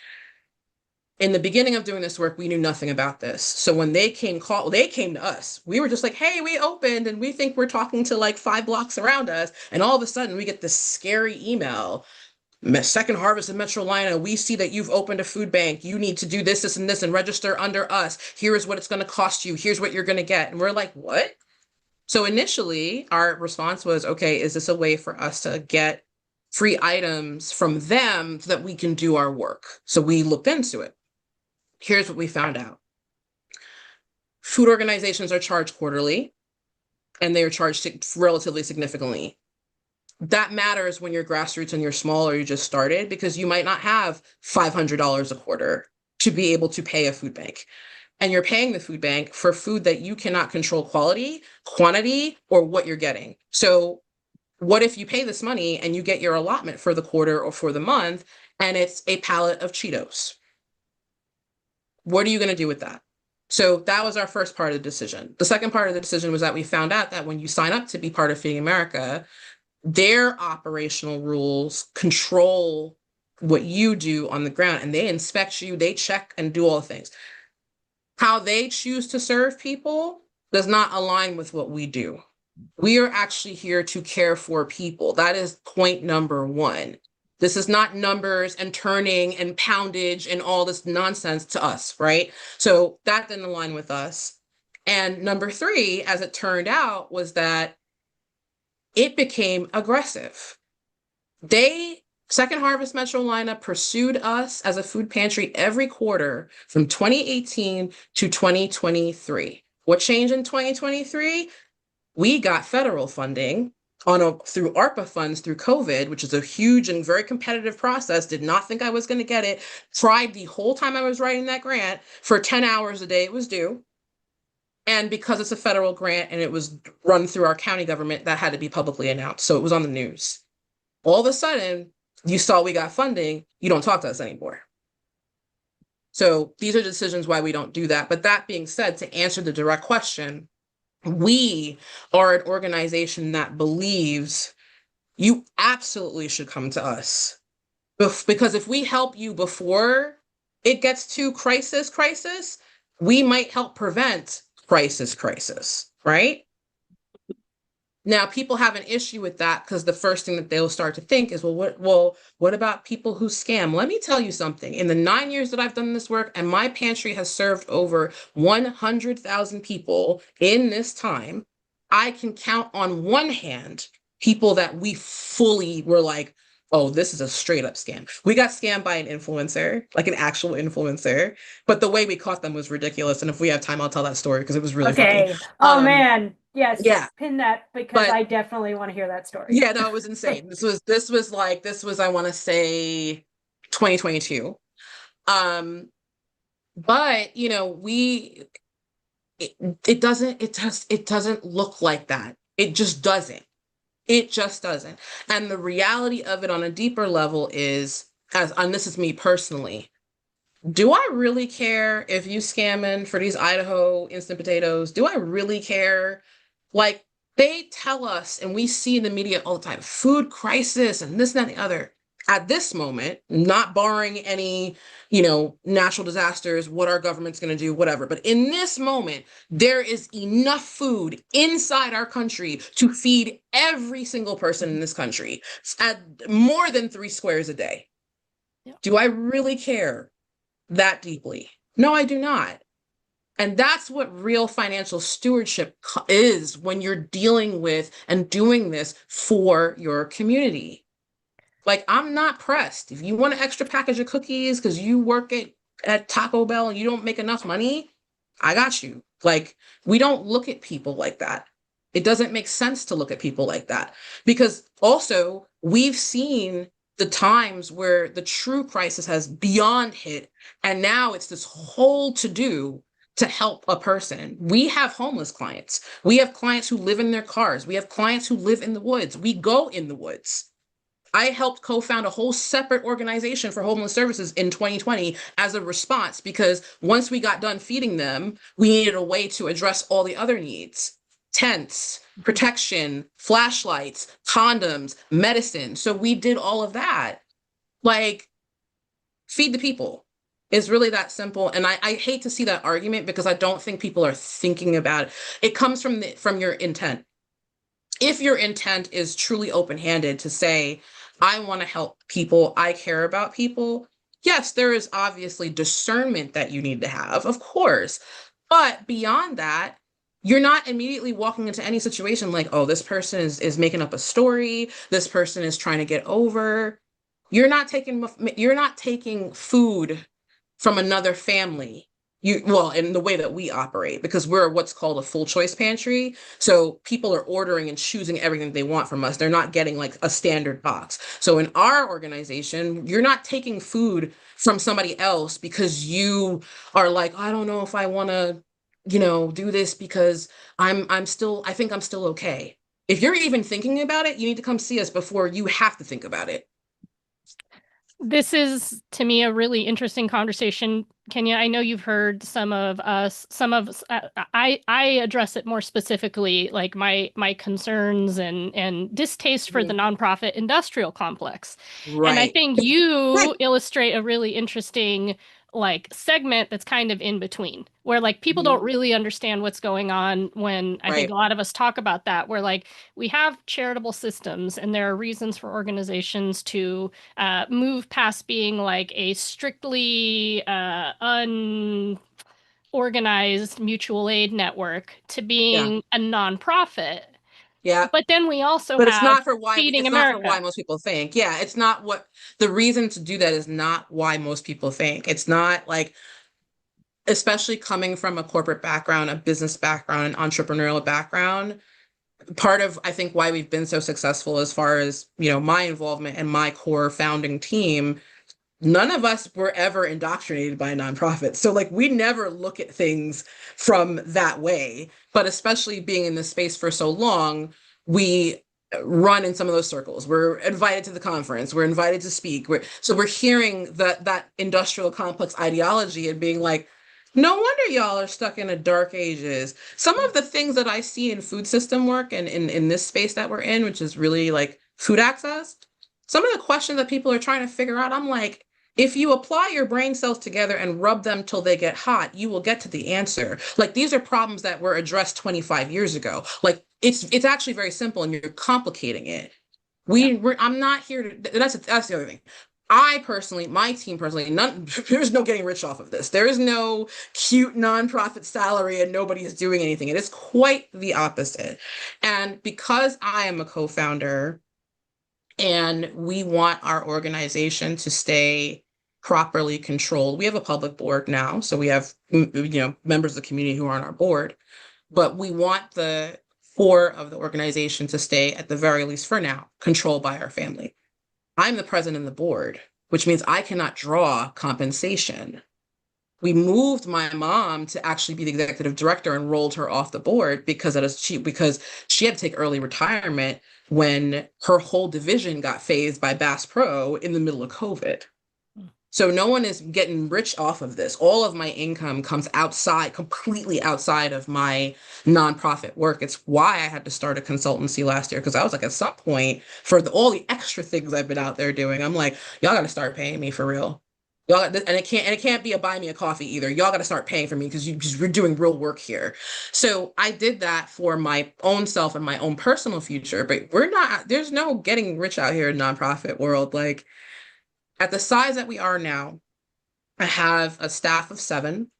In the beginning of doing this work, we knew nothing about this. So when they came to us. We were just like, "Hey, we opened, and we think we're talking to like 5 blocks around us." And all of a sudden, we get this scary email. Second Harvest in Metro Lina, we see that you've opened a food bank. You need to do this, this, and this, and register under us. Here is what it's going to cost you. Here's what you're going to get. And we're like, what? So initially, our response was, okay, is this a way for us to get free items from them so that we can do our work? So we looked into it. Here's what we found out. Food organizations are charged quarterly, and they are charged relatively significantly. That matters when you're grassroots and you're small or you just started, because you might not have $500 a quarter to be able to pay a food bank. And you're paying the food bank for food that you cannot control quality, quantity, or what you're getting. So what if you pay this money and you get your allotment for the quarter or for the month, and it's a pallet of Cheetos? What are you going to do with that? So that was our first part of the decision. The second part of the decision was that we found out that when you sign up to be part of Feeding America, their operational rules control what you do on the ground, and they inspect you, they check and do all the things. How they choose to serve people does not align with what we do. We are actually here to care for people. That is point number one. This is not numbers and turning and poundage and all this nonsense to us, right? So that didn't align with us. And number three, as it turned out, was that it became aggressive. Second Harvest Metro lineup pursued us as a food pantry every quarter from 2018 to 2023. What changed in 2023? We got federal funding through ARPA funds through COVID, which is a huge and very competitive process. Did not think I was going to get it. Tried the whole time I was writing that grant for 10 hours a day it was due. And because it's a federal grant and it was run through our county government, that had to be publicly announced. So it was on the news. All of a sudden, you saw we got funding, you don't talk to us anymore. So these are decisions why we don't do that. But that being said, to answer the direct question, we are an organization that believes you absolutely should come to us. Because if we help you before it gets to crisis, we might help prevent crisis, right? Now, people have an issue with that because the first thing that they'll start to think is, what about people who scam? Let me tell you something. In the 9 years that I've done this work, and my pantry has served over 100,000 people in this time, I can count on one hand people that we fully were like, oh, this is a straight up scam. We got scammed by an influencer, like an actual influencer, but the way we caught them was ridiculous. And if we have time, I'll tell that story because it was really funny. Okay. Oh man. Yes. Yeah. Pin that because But I definitely want to hear that story. yeah, no, it was insane. This was I want to say 2022. But it doesn't look like that. It just doesn't. It just doesn't. And the reality of it on a deeper level is, and this is me personally, do I really care if you scamming for these Idaho instant potatoes? Do I really care? Like, they tell us, and we see in the media all the time, food crisis and this, and that, and the other. At this moment, not barring any, natural disasters, what our government's going to do, whatever. But in this moment, there is enough food inside our country to feed every single person in this country at more than 3 squares a day. Yeah. Do I really care that deeply? No, I do not. And that's what real financial stewardship is when you're dealing with and doing this for your community. Like, I'm not pressed. If you want an extra package of cookies because you work at Taco Bell and you don't make enough money, I got you. Like, we don't look at people like that. It doesn't make sense to look at people like that because also we've seen the times where the true crisis has beyond hit, and now it's this whole to-do to help a person. We have homeless clients. We have clients who live in their cars. We have clients who live in the woods. We go in the woods. I helped co-found a whole separate organization for homeless services in 2020 as a response because once we got done feeding them, we needed a way to address all the other needs. Tents, protection, flashlights, condoms, medicine. So we did all of that. Like, feed the people. It's really that simple. And I hate to see that argument because I don't think people are thinking about it. It comes from your intent. If your intent is truly open-handed to say, I want to help people, I care about people, yes, there is obviously discernment that you need to have, of course. But beyond that, you're not immediately walking into any situation like, oh, this person is making up a story, this person is trying to get over. You're not taking food from another family. In the way that we operate, because we're what's called a full choice pantry. So people are ordering and choosing everything they want from us. They're not getting like a standard box. So in our organization, you're not taking food from somebody else because you are like, I don't know if I want to, do this because I think I'm still okay. If you're even thinking about it, you need to come see us before you have to think about it. This is, to me, a really interesting conversation, Kenya. I know you've heard some of us, I address it more specifically, like my concerns and distaste for the Mhm. nonprofit industrial complex. And I Right. think you illustrate a really interesting like segment that's kind of in between, where like people don't Mhm. really understand what's going on when I think a Right. lot of us talk about that, where like we have charitable systems and there are reasons for organizations to move past being like a strictly unorganized mutual aid network to Yeah. being a nonprofit. Yeah. But then we also But it's have not for why Feeding it's not for why America. most people think. Yeah, it's not what the reason to do that is not why most people think. It's not like, especially coming from a corporate background, a business background, an entrepreneurial background, part of I think why we've been so successful as far as, my involvement and my core founding team, none of us were ever indoctrinated by a nonprofit. So like we never look at things from that way. But especially being in this space for so long, we run in some of those circles. We're invited to the conference, we're invited to speak. So we're hearing that industrial complex ideology and being like, no wonder y'all are stuck in the dark ages. Some of the things that I see in food system work and in this space that we're in, which is really like food access, some of the questions that people are trying to figure out, I'm like, if you apply your brain cells together and rub them till they get hot, you will get to the answer. Like these are problems that were addressed 25 years ago. Like it's actually very simple and you're complicating it. Yeah. I'm not here to that's the other thing. I personally, my team personally, none there's no getting rich off of this. There is no cute nonprofit salary and nobody is doing anything. It is quite the opposite. And because I am a co-founder and we want our organization to stay properly controlled. We have a public board now, so we have members of the community who are on our board, but we want the core of the organization to stay, at the very least for now, controlled by our family. I'm the president of the board, which means I cannot draw compensation. We moved my mom to actually be the executive director and rolled her off the board because she had to take early retirement when her whole division got phased by Bass Pro in the middle of COVID. So no one is getting rich off of this. All of my income comes outside, completely outside of my nonprofit work. It's why I had to start a consultancy last year because I was like, at some point, for all the extra things I've been out there doing, I'm like, y'all got to start paying me for real. Y'all, and it can't be a buy me a coffee either. Y'all got to start paying for me because you're doing real work here. So I did that for my own self and my own personal future. But there's no getting rich out here in nonprofit world. Like at the size that we are now, I have a staff of 7.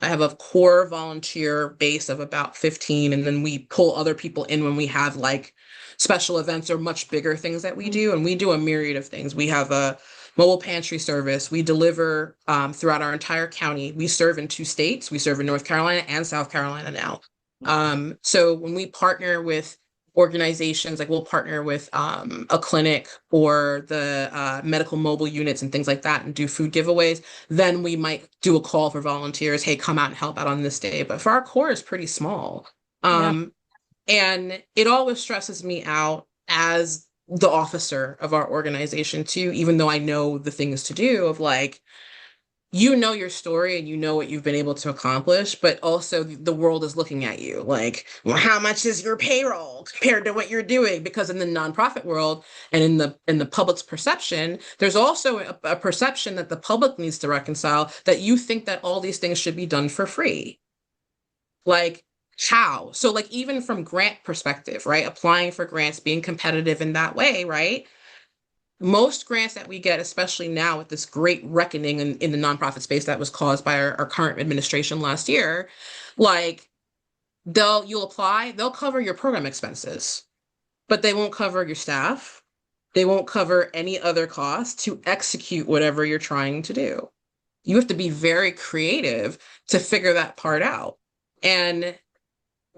I have a core volunteer base of about 15, and then we pull other people in when we have like special events or much bigger things that we do. And we do a myriad of things. We have a mobile pantry service. We deliver throughout our entire county. We serve in 2 states. We serve in North Carolina and South Carolina now. So when we partner with organizations, like we'll partner with a clinic or the medical mobile units and things like that and do food giveaways, then we might do a call for volunteers. Hey, come out and help out on this day. But for our core, it's pretty small. Yeah. And it always stresses me out as the officer of our organization too, even though I know the things to do of like, your story and you know what you've been able to accomplish, but also the world is looking at you like, well, how much is your payroll compared to what you're doing? Because in the nonprofit world and in the public's perception, there's also a perception that the public needs to reconcile that you think that all these things should be done for free. Like how? So like even from grant perspective, right? Applying for grants, being competitive in that way, right? Most grants that we get, especially now with this great reckoning in the nonprofit space that was caused by our current administration last year, like you'll apply, they'll cover your program expenses, but they won't cover your staff. They won't cover any other costs to execute whatever you're trying to do. You have to be very creative to figure that part out. And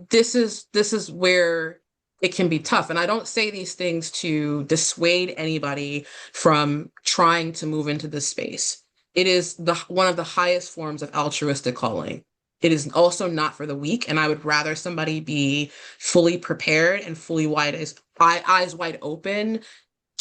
this is where it can be tough. And I don't say these things to dissuade anybody from trying to move into this space. It is one of the highest forms of altruistic calling. It is also not for the weak, and I would rather somebody be fully prepared and fully eyes wide open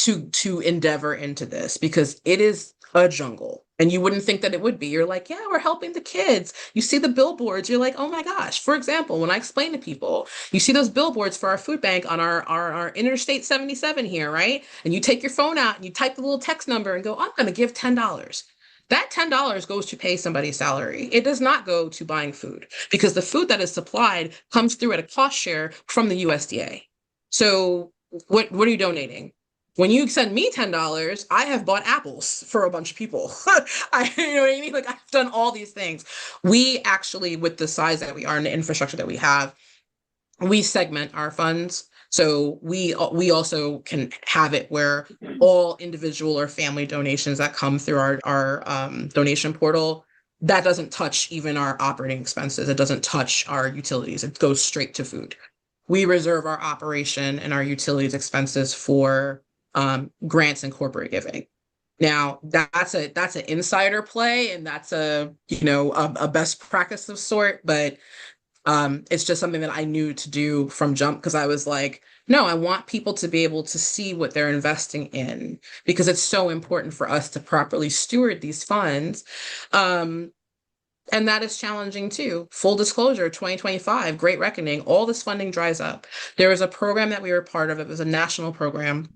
to endeavor into this because it is a jungle. And you wouldn't think that it would be. You're like, yeah, we're helping the kids. You see the billboards, you're like, oh my gosh. For example, when I explain to people, you see those billboards for our food bank on our Interstate 77 here, right? And you take your phone out and you type the little text number and go, I'm going to give $10. That $10 goes to pay somebody's salary. It does not go to buying food because the food that is supplied comes through at a cost share from the USDA. So what are you donating? When you send me $10, I have bought apples for a bunch of people. You know what I mean? Like I've done all these things. We actually, with the size that we are and the infrastructure that we have, we segment our funds. So we also can have it where all individual or family donations that come through our donation portal, that doesn't touch even our operating expenses. It doesn't touch our utilities. It goes straight to food. We reserve our operation and our utilities expenses for grants and corporate giving. Now that's an insider play and that's a best practice of sort, but it's just something that I knew to do from jump because I was like, no, I want people to be able to see what they're investing in because it's so important for us to properly steward these funds. And that is challenging too. Full disclosure, 2025, Great Reckoning, all this funding dries up. There was a program that we were part of. It was a national program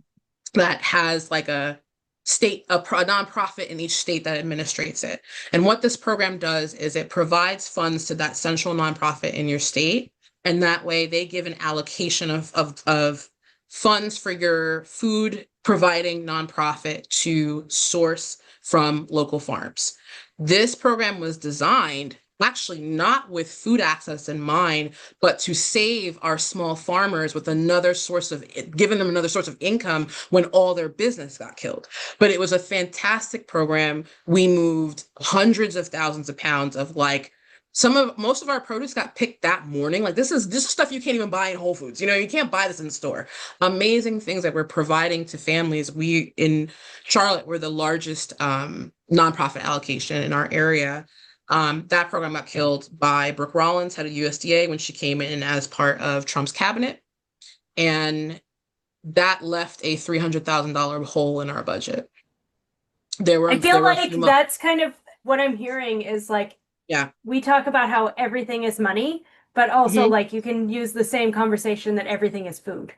that has like a nonprofit in each state that administrates it. And what this program does is it provides funds to that central nonprofit in your state. And that way they give an allocation of funds for your food providing nonprofit to source from local farms. This program was designed actually not with food access in mind, but to save our small farmers with giving them another source of income when all their business got killed. But it was a fantastic program. We moved hundreds of thousands of pounds of most of our produce got picked that morning. Like this is stuff you can't even buy in Whole Foods. You can't buy this in the store. Amazing things that we're providing to families. We in Charlotte, we're the largest nonprofit allocation in our area. That program got killed by Brooke Rollins, head of USDA, when she came in as part of Trump's cabinet. And that left a $300,000 hole in our budget. I feel like that's kind of what I'm hearing is like, yeah, we talk about how everything is money, but also Mhm. like you can use the same conversation that everything is food.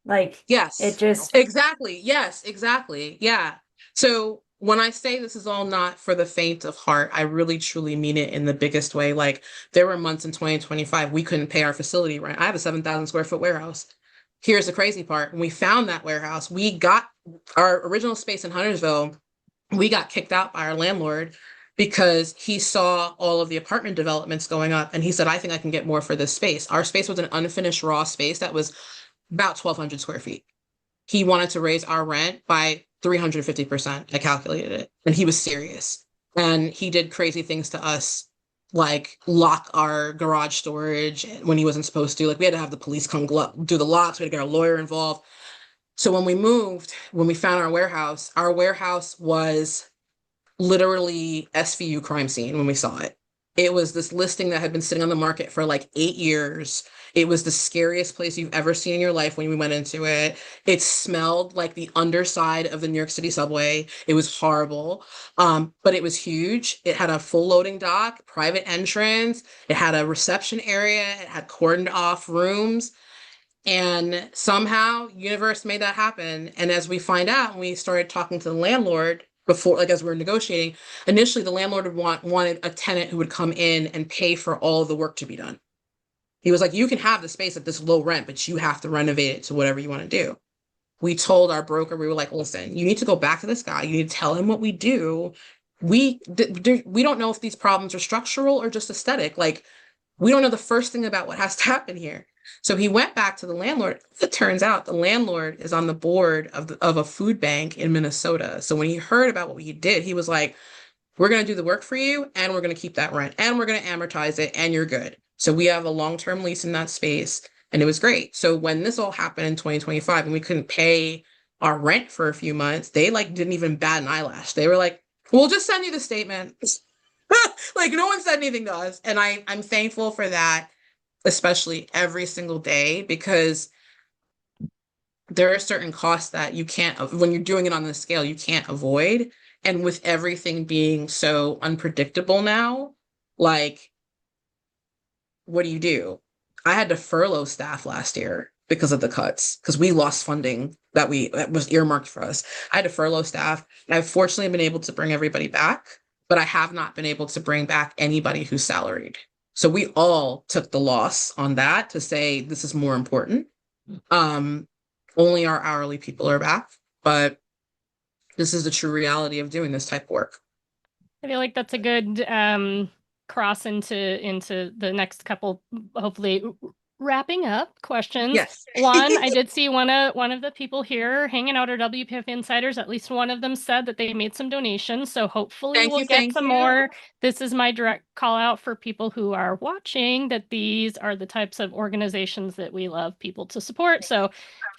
Like, Yes, it just, exactly. Yes, exactly. Yeah. So when I say this is all not for the faint of heart, I really truly mean it in the biggest way. Like there were months in 2025 we couldn't pay our facility rent. I have a 7,000 square foot warehouse. Here's the crazy part. When we found that warehouse, we got our original space in Huntersville. We got kicked out by our landlord because he saw all of the apartment developments going up and he said, I think I can get more for this space. Our space was an unfinished raw space that was about 1,200 square feet. He wanted to raise our rent by 350%. I calculated it. And he was serious. And he did crazy things to us, like lock our garage storage when he wasn't supposed to. Like we had to have the police come do the locks. We had to get our lawyer involved. So when we found our warehouse was literally SVU crime scene when we saw it. It was this listing that had been sitting on the market for like 8 years. It was the scariest place you've ever seen in your life when we went into it. It smelled like the underside of the New York City subway. It was horrible. But it was huge. It had a full loading dock, private entrance. It had a reception area. It had cordoned off rooms. And somehow universe made that happen. And as we find out, when we started talking to the landlord before, like as we were negotiating, initially the landlord wanted a tenant who would come in and pay for all of the work to be done. He was like, you can have the space at this low rent, but you have to renovate it to whatever you want to do. We told our broker, we were like, listen, you need to go back to this guy. You need to tell him what we do. We don't know if these problems are structural or just aesthetic. Like, we don't know the first thing about what has to happen here. So he went back to the landlord. It turns out the landlord is on the board of a food bank in Minnesota. So when he heard about what we did, he was like, we're going to do the work for you and we're going to keep that rent and we're going to amortize it and you're good. So we have a long-term lease in that space and it was great. So when this all happened in 2025 and we couldn't pay our rent for a few months, they like didn't even bat an eyelash. They were like, we'll just send you the statement. Like no one said anything to us. And I'm thankful for that, especially every single day, because there are certain costs that you can't, when you're doing it on this scale, you can't avoid. And with everything being so unpredictable now, like, what do you do? I had to furlough staff last year because of the cuts, because we lost funding that was earmarked for us. I had to furlough staff. I've fortunately been able to bring everybody back, but I have not been able to bring back anybody who's salaried. So we all took the loss on that to say this is more important. Um, Only our hourly people are back, but this is the true reality of doing this type of work. I feel like that's a good cross into the next couple, hopefully wrapping up questions. Yes. One, I did see one of the people here hanging out, our WPF insiders. At least one of them said that they made some donations. So hopefully Thank we'll you. get Thank some you. more. This is my direct call out for people who are watching, that these are the types of organizations that we love people to support. So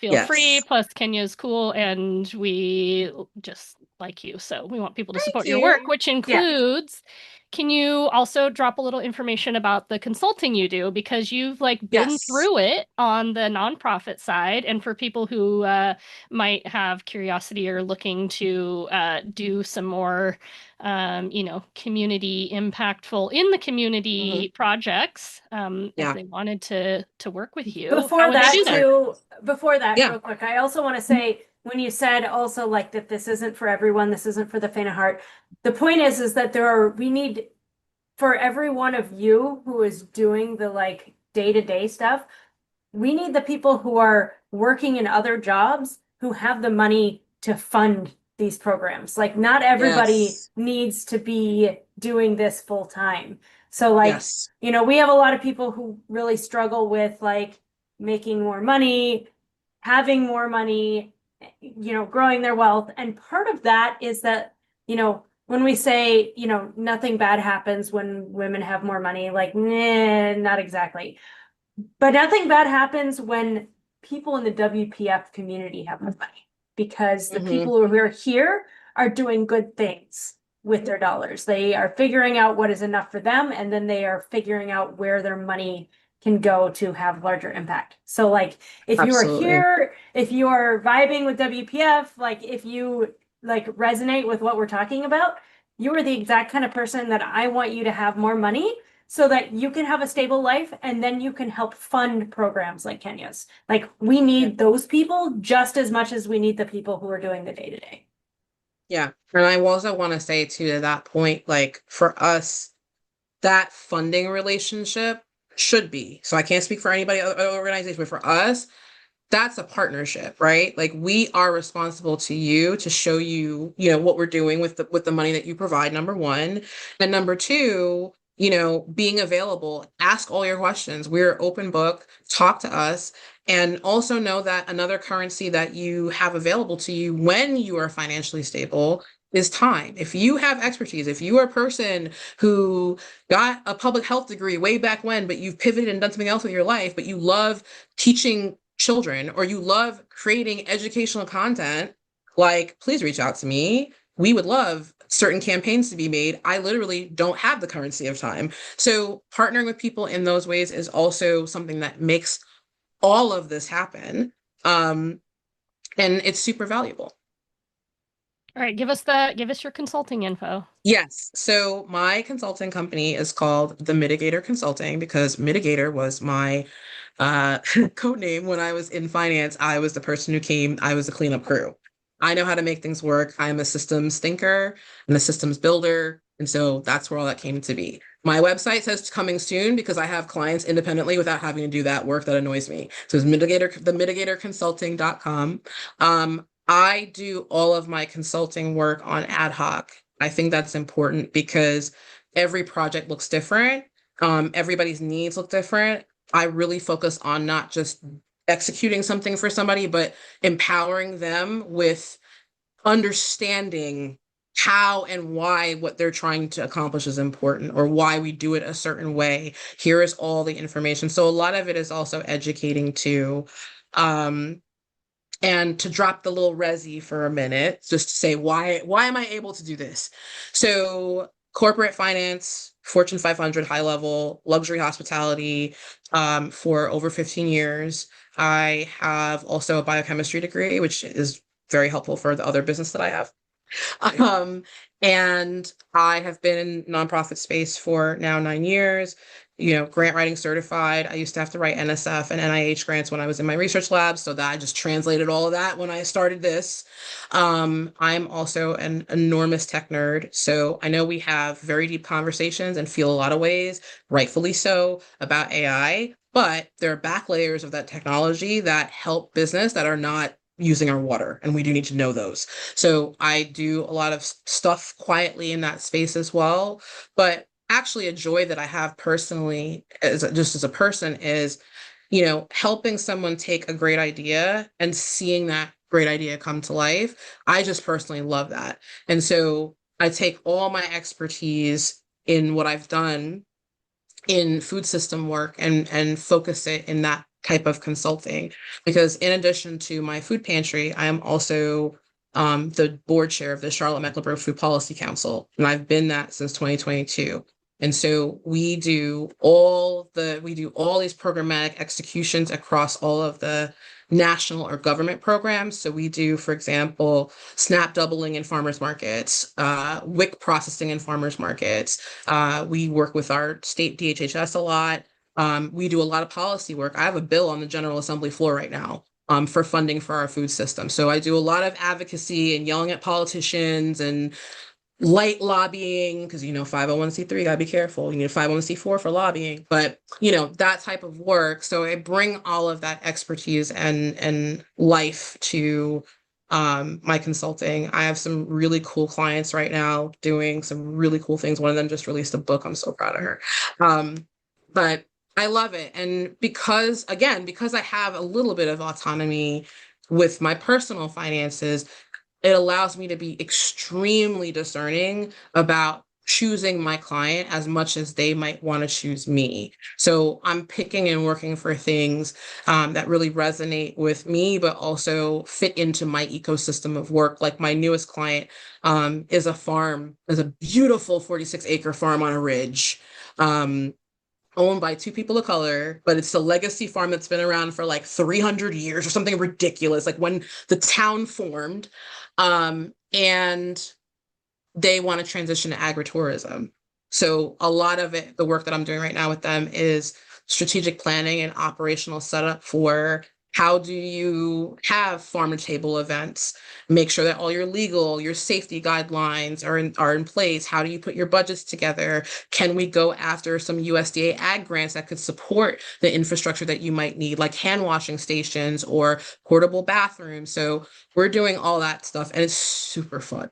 feel free. Yes. Plus, Kenya's cool, and we just like you. So we want people to Thank support your work, you. which Yeah. includes, can you also drop a little information about the consulting you do? Because you've like been Yes. through it on the nonprofit side. And for people who might have curiosity or looking to do some more, community impactful in the Mhm. community projects, if Yeah. they wanted to work with you, how Before would they that do that? Sure. too, before that, Yeah. real quick, I also want to say when you said also like that this isn't for everyone, this isn't for the faint of heart. The point is that we need for every one of you who is doing the like day-to-day stuff, we need the people who are working in other jobs who have the money to fund these programs. Like, not everybody Yes. needs to be doing this full time. So, like, Yes. we have a lot of people who really struggle with like making more money, having more money, growing their wealth. And part of that is that, when we say, nothing bad happens when women have more money, like, nah, not exactly. But nothing bad happens when people in the WPF community have more money, because the Hmm. people who are here are doing good things with their dollars. They are figuring out what is enough for them, and then they are figuring out where their money can go to have larger impact. So like if you are Absolutely. here, if you are vibing with WPF, like if you like resonate with what we're talking about, you are the exact kind of person that I want you to have more money so that you can have a stable life, and then you can help fund programs like Kenya's. Like, we Yeah. need those people just as much as we need the people who are doing the day to day. Yeah. And I also want to say too, to that point, like for us, that funding relationship should be. So I can't speak for anybody other organization, but for us, that's a partnership, right? Like we are responsible to you to show you, what we're doing with the money that you provide, number one. And number two, being available, ask all your questions. We're open book, talk to us. And also know that another currency that you have available to you when you are financially stable is time. If you have expertise, if you are a person who got a public health degree way back when, but you've pivoted and done something else with your life, but you love teaching children or you love creating educational content, like please reach out to me. We would love certain campaigns to be made. I literally don't have the currency of time. So partnering with people in those ways is also something that makes all of this happen. Um, and it's super valuable. All right, give us your consulting info. Yes. So my consulting company is called The Mitigator Consulting because Mitigator was my code name when I was in finance. I was the person who came, I was the cleanup crew. I know how to make things work. I'm a systems thinker and a systems builder. And so that's where all that came to be. My website says coming soon because I have clients independently without having to do that work that annoys me. So it's themitigatorconsulting.com. I do all of my consulting work on ad hoc. I think that's important because every project looks different. Everybody's needs look different. I really focus on not just executing something for somebody, but empowering them with understanding how and why what they're trying to accomplish is important or why we do it a certain way. Here is all the information. So a lot of it is also educating too. Um, and to drop the little resi for a minute, just to say why am I able to do this? So corporate finance, Fortune 500 high level luxury hospitality for over 15 years. I have also a biochemistry degree, which is very helpful for the other business that I have. Um, and I have been in nonprofit space for now 9 years, grant writing certified. I used to have to write NSF and NIH grants when I was in my research lab, so that I just translated all of that when I started this. I'm also an enormous tech nerd, so I know we have very deep conversations and feel a lot of ways, rightfully so, about AI, but there are back layers of that technology that help business that are not using our water, and we do need to know those. So I do a lot of stuff quietly in that space as well. But actually, a joy that I have personally, just as a person, is, helping someone take a great idea and seeing that great idea come to life. I just personally love that. And so I take all my expertise in what I've done in food system work and focus it in that type of consulting, because in addition to my food pantry, I am also the board chair of the Charlotte Mecklenburg Food Policy Council, and I've been that since 2022. And so we do all these programmatic executions across all of the national or government programs. So we do, for example, SNAP doubling in farmers markets, WIC processing in farmers markets. We work with our state DHHS a lot. We do a lot of policy work. I have a bill on the General Assembly floor right now for funding for our food system. So I do a lot of advocacy and yelling at politicians and light lobbying, because 501c3, gotta be careful. You need a 501c4 for lobbying, but that type of work. So I bring all of that expertise and life to my consulting. I have some really cool clients right now doing some really cool things. One of them just released a book. I'm so proud of her. But I love it. And because I have a little bit of autonomy with my personal finances, it allows me to be extremely discerning about choosing my client as much as they might want to choose me. So I'm picking and working for things that really resonate with me, but also fit into my ecosystem of work. Like my newest client is a beautiful 46-acre farm on a ridge. Owned by two people of color, but it's a legacy farm that's been around for like 300 years or something ridiculous, like when the town formed. And they want to transition to agritourism. So a lot of it, the work that I'm doing right now with them, is strategic planning and operational setup for how do you have farm to table events, make sure that all your safety guidelines are in place. How do you put your budgets together? Can we go after some USDA ag grants that could support the infrastructure that you might need, like hand washing stations or portable bathrooms? So we're doing all that stuff, and it's super fun.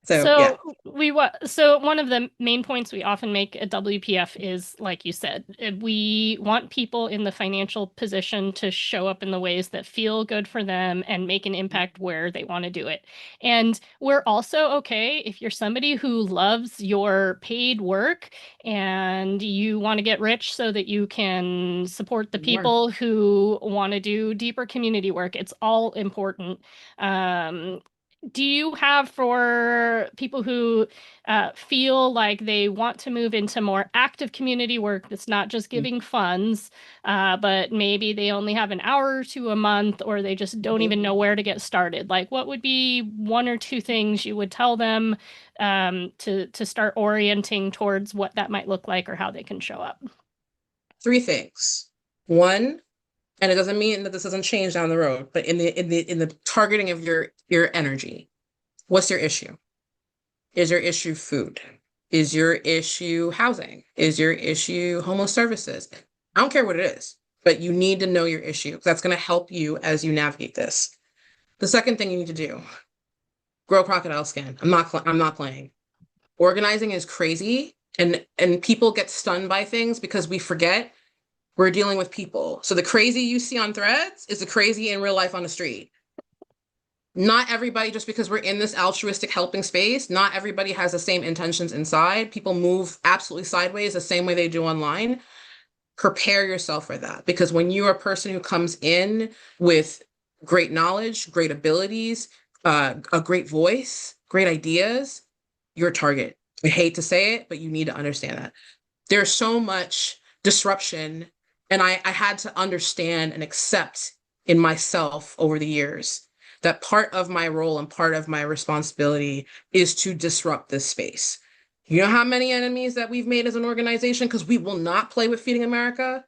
So yeah. So one of the main points we often make at WPF is, like you said, we want people in the financial position to show up in the ways that feel good for them and make an impact where they want to do it. And we're also okay if you're somebody who loves your paid work and you want to get rich so that you can support the More. people who want to do deeper community work. It's all important. Do you have, for people who feel like they want to move into more active community work that's not just giving funds, but maybe they only have an hour or two a month, or they just don't even know where to get started? Like, what would be one or two things you would tell them to start orienting towards what that might look like or how they can show up? 3 things. One, and it doesn't mean that this doesn't change down the road, but in the targeting of your energy, what's your issue? Is your issue food? Is your issue housing? Is your issue homeless services? I don't care what it is, but you need to know your issue. That's going to help you as you navigate this. The second thing you need to do: grow crocodile skin. I'm not playing. Organizing is crazy, and people get stunned by things because we forget we're dealing with people. So the crazy you see on Threads is the crazy in real life on the street. Not everybody, just because we're in this altruistic helping space, not everybody has the same intentions inside. People move absolutely sideways the same way they do online. Prepare yourself for that, because when you are a person who comes in with great knowledge, great abilities, a great voice, great ideas, your target. I hate to say it, but you need to understand that. There's so much disruption, and I had to understand and accept in myself over the years that part of my role and part of my responsibility is to disrupt this space. You know how many enemies that we've made as an organization because we will not play with Feeding America?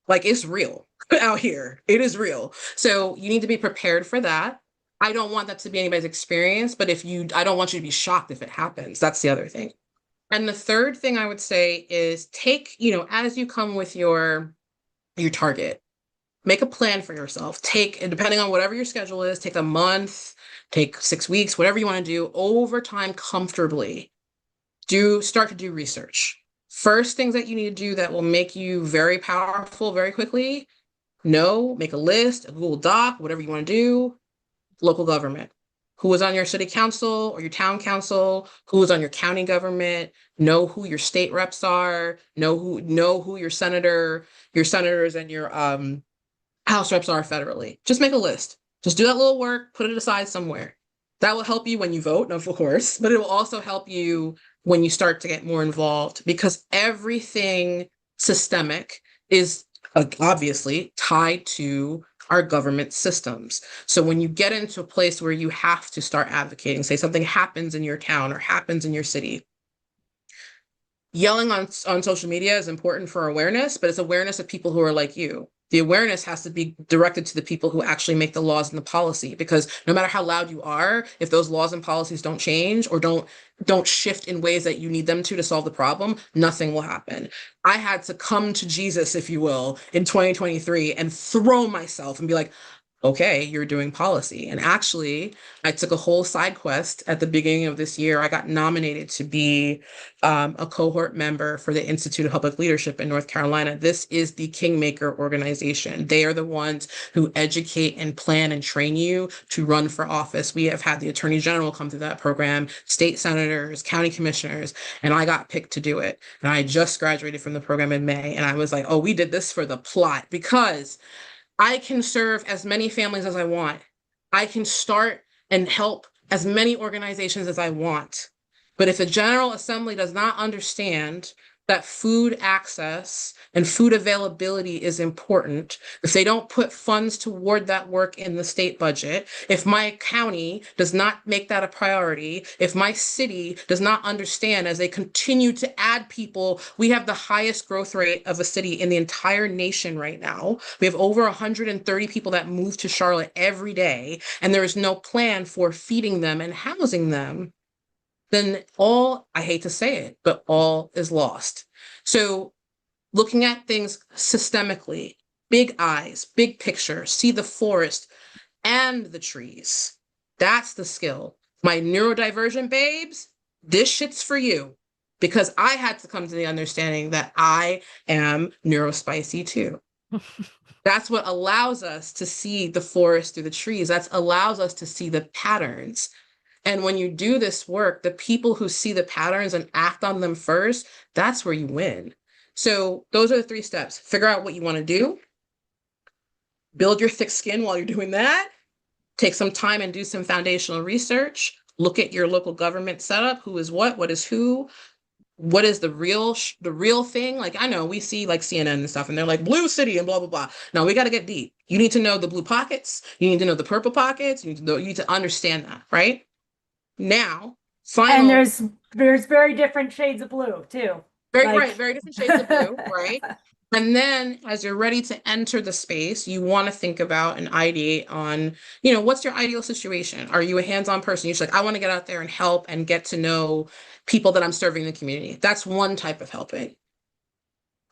Like, it's real out here. It is real. So you need to be prepared for that. I don't want that to be anybody's experience, but I don't want you to be shocked if it happens. That's the other thing. And the third thing I would say is take, as you come with your target, make a plan for yourself. And depending on whatever your schedule is, take a month, take 6 weeks, whatever you want to do over time comfortably. Start to do research. First things that you need to do that will make you very powerful very quickly. Make a list, a Google Doc, whatever you want to do. Local government. Who is on your city council or your town council? Who is on your county government? Know who your state reps are. Know who your senators and your house reps are federally. Just make a list. Just do that little work, put it aside somewhere. That will help you when you vote, of course, but it will also help you when you start to get more involved because everything systemic is obviously tied to our government systems. So when you get into a place where you have to start advocating, say something happens in your town or happens in your city, yelling on social media is important for awareness, but it's awareness of people who are like you. The awareness has to be directed to the people who actually make the laws and the policy, because no matter how loud you are, if those laws and policies don't change or don't shift in ways that you need them to solve the problem, nothing will happen. I had to come to Jesus, if you will, in 2023 and throw myself and be like, okay, you're doing policy. And actually, I took a whole side quest at the beginning of this year. I got nominated to be a cohort member for the Institute of Public Leadership in North Carolina. This is the Kingmaker organization. They are the ones who educate and plan and train you to run for office. We have had the Attorney General come through that program, state senators, county commissioners, and I got picked to do it. And I just graduated from the program in May. And I was like, oh, we did this for the plot because I can serve as many families as I want. I can start and help as many organizations as I want. But if the General Assembly does not understand that food access and food availability is important, if they don't put funds toward that work in the state budget, if my county does not make that a priority, if my city does not understand as they continue to add people, we have the highest growth rate of a city in the entire nation right now. We have over 130 people that move to Charlotte every day, and there is no plan for feeding them and housing them. Then I hate to say it, but all is lost. So looking at things systemically, big eyes, big picture, see the forest and the trees. That's the skill. My neurodivergent babes, this shit's for you because I had to come to the understanding that I am neurospicy too. That's what allows us to see the forest through the trees. That allows us to see the patterns. And when you do this work, the people who see the patterns and act on them first, that's where you win. So those are the 3 steps. Figure out what you want to do. Build your thick skin while you're doing that. Take some time and do some foundational research. Look at your local government setup. Who is what is who? What is the real thing? Like, I know we see like CNN and stuff and they're like blue city and blah, blah, blah. No, we got to get deep. You need to know the blue pockets. You need to know the purple pockets. You need to understand that, right? Now, And there's very different shades of blue too. Very different shades of blue, right? And then as you're ready to enter the space, you want to think about and ideate on, what's your ideal situation? Are you a hands-on person? You're just like, I want to get out there and help and get to know people that I'm serving in the community. That's one type of helping.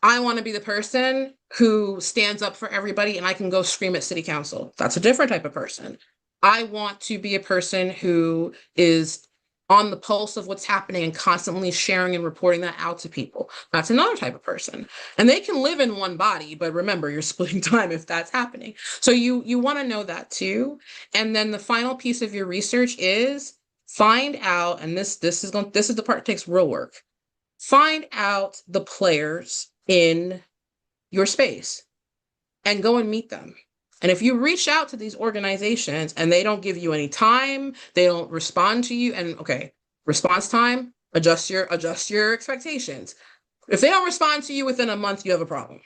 I want to be the person who stands up for everybody and I can go scream at city council. That's a different type of person. I want to be a person who is on the pulse of what's happening and constantly sharing and reporting that out to people. That's another type of person. And they can live in one body, but remember, you're splitting time if that's happening. So you want to know that too. And then the final piece of your research is find out, and this is the part that takes real work. Find out the players in your space and go and meet them. And if you reach out to these organizations and they don't give you any time, they don't respond to you, and okay, response time, Adjust your expectations. If they don't respond to you within a month, you have a problem.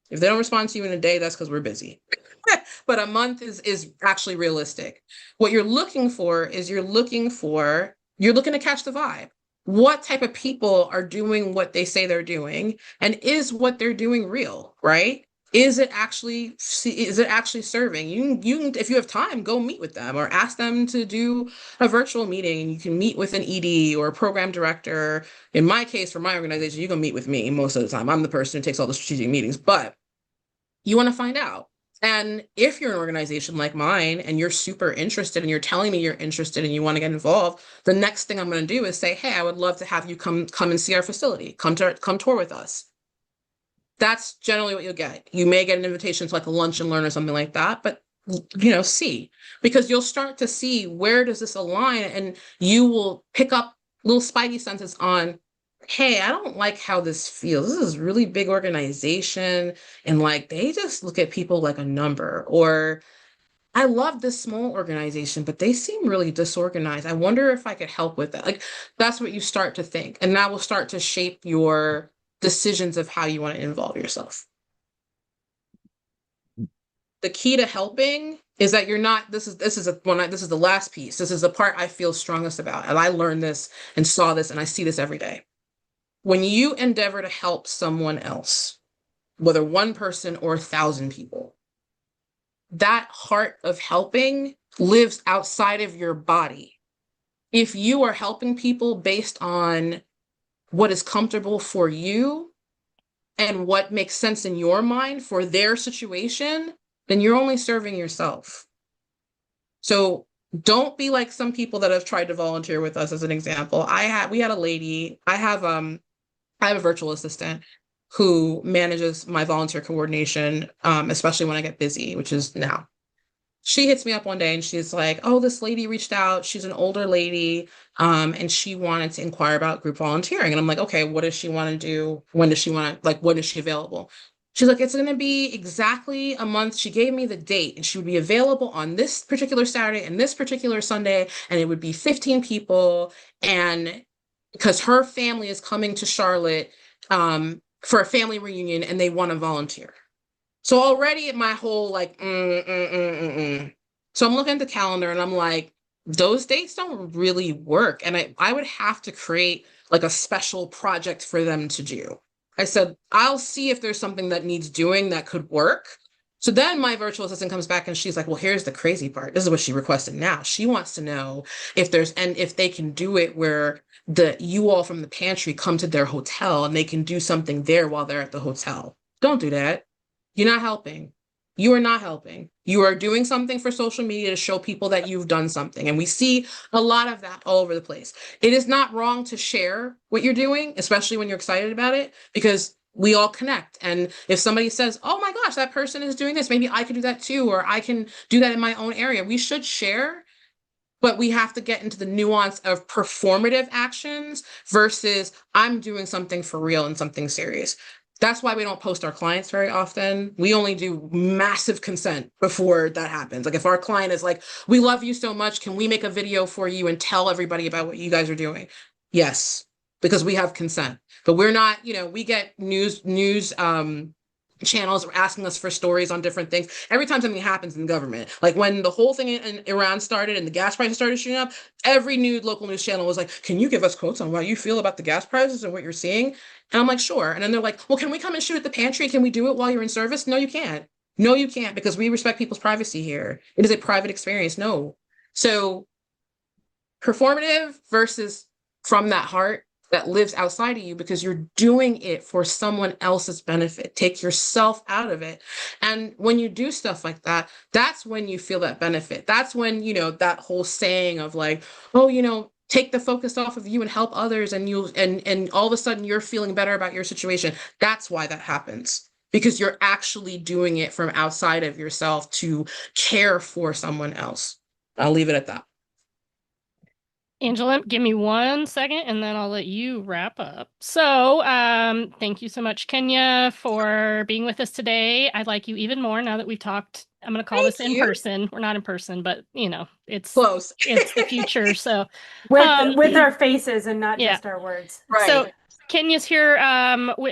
If they don't respond to you in a day, that's because we're busy. But a month is actually realistic. What you're looking for is you're looking to catch the vibe. What type of people are doing what they say they're doing, and is what they're doing real, right? Is it actually serving? You can, if you have time, go meet with them or ask them to do a virtual meeting. You can meet with an ED or a program director. In my case, for my organization, you can meet with me most of the time. I'm the person who takes all the strategic meetings, but you want to find out. And if you're an organization like mine and you're super interested and you're telling me you're interested and you want to get involved, the next thing I'm going to do is say, hey, I would love to have you come and see our facility. Come tour with us. That's generally what you'll get. You may get an invitation to like a lunch and learn or something like that, but see, because you'll start to see where does this align, and you will pick up little spidey senses on, hey, I don't like how this feels. This is a really big organization, and like they just look at people like a number. Or I love this small organization, but they seem really disorganized. I wonder if I could help with that. Like that's what you start to think, and that will start to shape your decisions of how you want to involve yourself. The key to helping is that you're not, this is the last piece. This is the part I feel strongest about. And I learned this and saw this and I see this every day. When you endeavor to help someone else, whether one person or 1,000 people, that heart of helping lives outside of your body. If you are helping people based on what is comfortable for you and what makes sense in your mind for their situation, then you're only serving yourself. So don't be like some people that have tried to volunteer with us. As an example, we had a lady, I have a virtual assistant who manages my volunteer coordination, especially when I get busy, which is now. She hits me up one day and she's like, oh, this lady reached out. She's an older lady, and she wanted to inquire about group volunteering. And I'm like, okay, what does she want to do? When does she want to, like, when is she available? She's like, it's going to be exactly a month. She gave me the date and she would be available on this particular Saturday and this particular Sunday. And it would be 15 people. And because her family is coming to Charlotte, for a family reunion and they want to volunteer. So already my whole like, So I'm looking at the calendar and I'm like, those dates don't really work. And I would have to create like a special project for them to do. I said, I'll see if there's something that needs doing that could work. So then my virtual assistant comes back and she's like, well, here's the crazy part. This is what she requested now. She wants to know if they can do it where you all from the pantry come to their hotel and they can do something there while they're at the hotel. Don't do that. You're not helping. You are not helping. You are doing something for social media to show people that you've done something. And we see a lot of that all over the place. It is not wrong to share what you're doing, especially when you're excited about it, because we all connect. And if somebody says, oh my gosh, that person is doing this, maybe I could do that too, or I can do that in my own area. We should share, but we have to get into the nuance of performative actions versus I'm doing something for real and something serious. That's why we don't post our clients very often. We only do massive consent before that happens. Like if our client is like, we love you so much, can we make a video for you and tell everybody about what you guys are doing? Yes, because we have consent. But we're not, we get news channels asking us for stories on different things every time something happens in government. Like when the whole thing in Iran started and the gas prices started shooting up, every local news channel was like, can you give us quotes on how you feel about the gas prices and what you're seeing? And I'm like, sure. And then they're like, well, can we come and shoot at the pantry? Can we do it while you're in service? No, you can't. No, you can't, because we respect people's privacy here. It is a private experience. No. So performative versus from that heart that lives outside of you, because you're doing it for someone else's benefit. Take yourself out of it. And when you do stuff like that, that's when you feel that benefit. That's when, that whole saying of like, oh, take the focus off of you and help others, and and all of a sudden you're feeling better about your situation. That's why that happens, because you're actually doing it from outside of yourself to care for someone else. I'll leave it at that. Angela, give me 1 second and then I'll let you wrap up. So, thank you so much, Kenya, for being with us today. I like you even more now that we've talked. I'm going to call Thank this in you. person. We're not in person, but it's Close. it's the future. So, With our faces and not yeah. just our words. So Right. Kenya's here.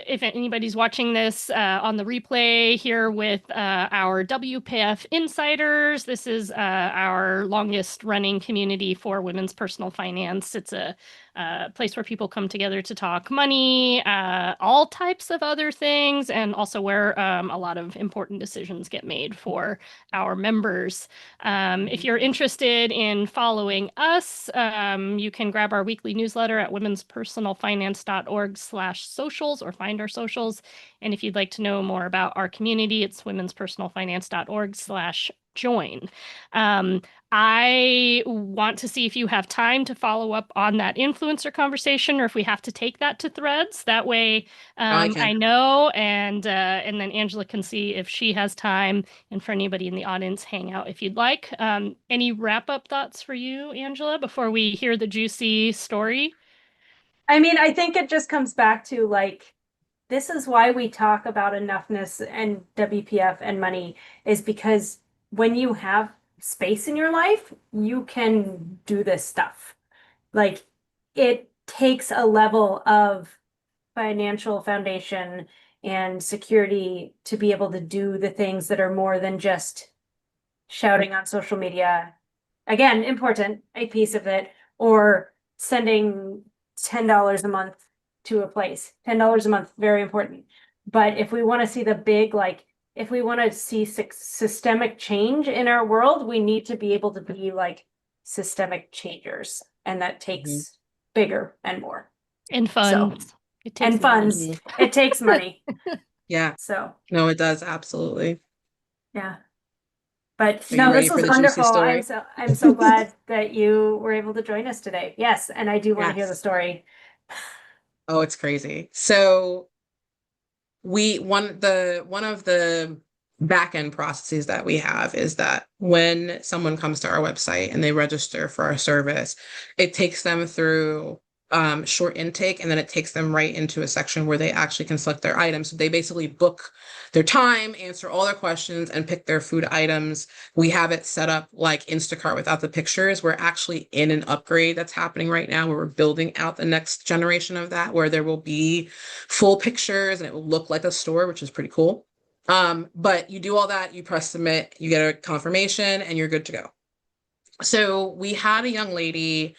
If anybody's watching this on the replay, here with our WPF insiders. This is our longest running community for women's personal finance. It's a place where people come together to talk money, all types of other things, and also where a lot of important decisions get made for our members. If you're interested in following us, you can grab our weekly newsletter at womenspersonalfinance.org/socials or find our socials. And if you'd like to know more about our community, it's womenspersonalfinance.org/join. I want to see if you have time to follow up on that influencer conversation or if we have to take that to Threads. That way, I can. I know, and then Angela can see if she has time, and for anybody in the audience, hang out if you'd like. Any wrap-up thoughts for you, Angela, before we hear the juicy story? I mean, I think it just comes back to like, this is why we talk about enoughness and WPF and money, is because when you have space in your life, you can do this stuff. Like, it takes a level of financial foundation and security to be able to do the things that are more than just shouting on social media. Again, important, a piece of it, or sending $10 a month to a place. $10 a month, very important. But if we want to see the big, like, if we want to see systemic change in our world, we need to be able to be like systemic changers. And that Mhm. takes bigger and more. And So, funds. It takes and money. funds, Mhm. it takes money. Yeah. So, No, it does. Absolutely. yeah. But Are you no, ready this for was the juicy wonderful. story? I'm so glad that you were able to join us today. Yes, and I do want to hear the Yes. story. Oh, it's crazy. So one of the back end processes that we have is that when someone comes to our website and they register for our service, it takes them through short intake, and then it takes them right into a section where they actually can select their items. So they basically book their time, answer all their questions, and pick their food items. We have it set up like Instacart without the pictures. We're actually in an upgrade that's happening right now where we're building out the next generation of that, where there will be full pictures and it will look like a store, which is pretty cool. But you do all that, you press submit, you get a confirmation, and you're good to go. So we had a young lady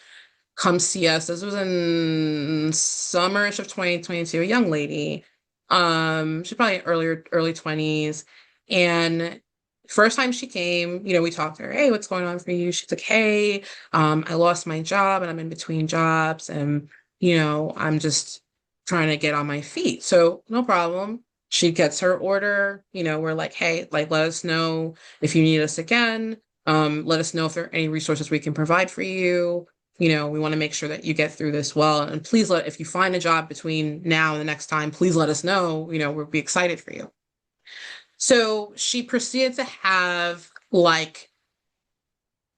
come see us. This was in summerish of 2022, a young lady. She's probably early 20s. And first time she came, we talked to her, hey, what's going on for you? She's like, hey, I lost my job and I'm in between jobs, and I'm just trying to get on my feet. So no problem. She gets her order, we're like, hey, like, let us know if you need us again. Let us know if there are any resources we can provide for you. We want to make sure that you get through this well. And please if you find a job between now and the next time, please let us know. We'll be excited for you. So she proceeded to have like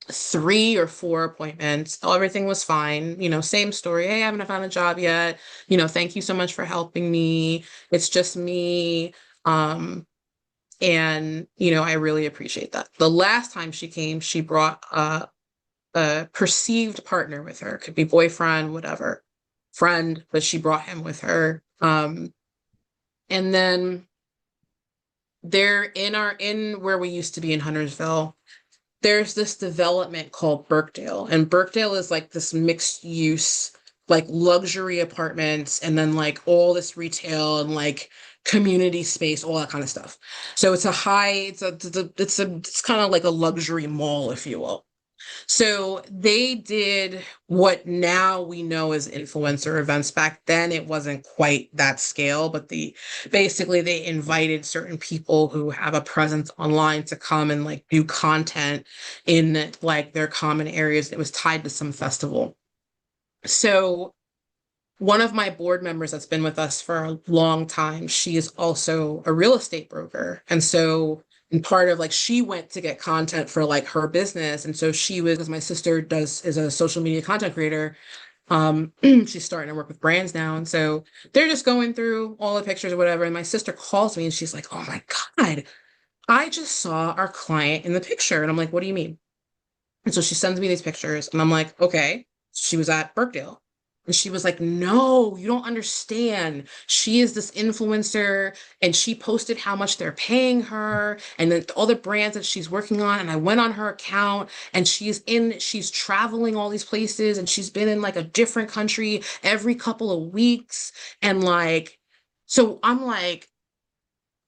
3 or 4 appointments. Everything was fine. Same story. Hey, I haven't found a job yet. Thank you so much for helping me. It's just me. And I really appreciate that. The last time she came, she brought a perceived partner with her. Could be boyfriend, whatever, friend, but she brought him with her. And then there in where we used to be in Huntersville, there's this development called Birkdale. And Birkdale is like this mixed use, like luxury apartments, and then like all this retail and like community space, all that kind of stuff. So it's kind of like a luxury mall, if you will. So they did what now we know as influencer events. Back then, it wasn't quite that scale, but basically they invited certain people who have a presence online to come and like do content in like their common areas. It was tied to some festival. So one of my board members that's been with us for a long time, she is also a real estate broker. And so And part of like she went to get content for like her business. And so she was, because my sister is a social media content creator. She's starting to work with brands now. And so they're just going through all the pictures or whatever. And my sister calls me and she's like, "Oh my God, I just saw our client in the picture." And I'm like, "What do you mean?" And so she sends me these pictures and I'm like, "Okay." She was at Birkdale. And she was like, "No, you don't understand. She is this influencer and she posted how much they're paying her and then all the brands that she's working on. And I went on her account and she's traveling all these places and she's been in like a different country every couple of weeks." And like, so I'm like,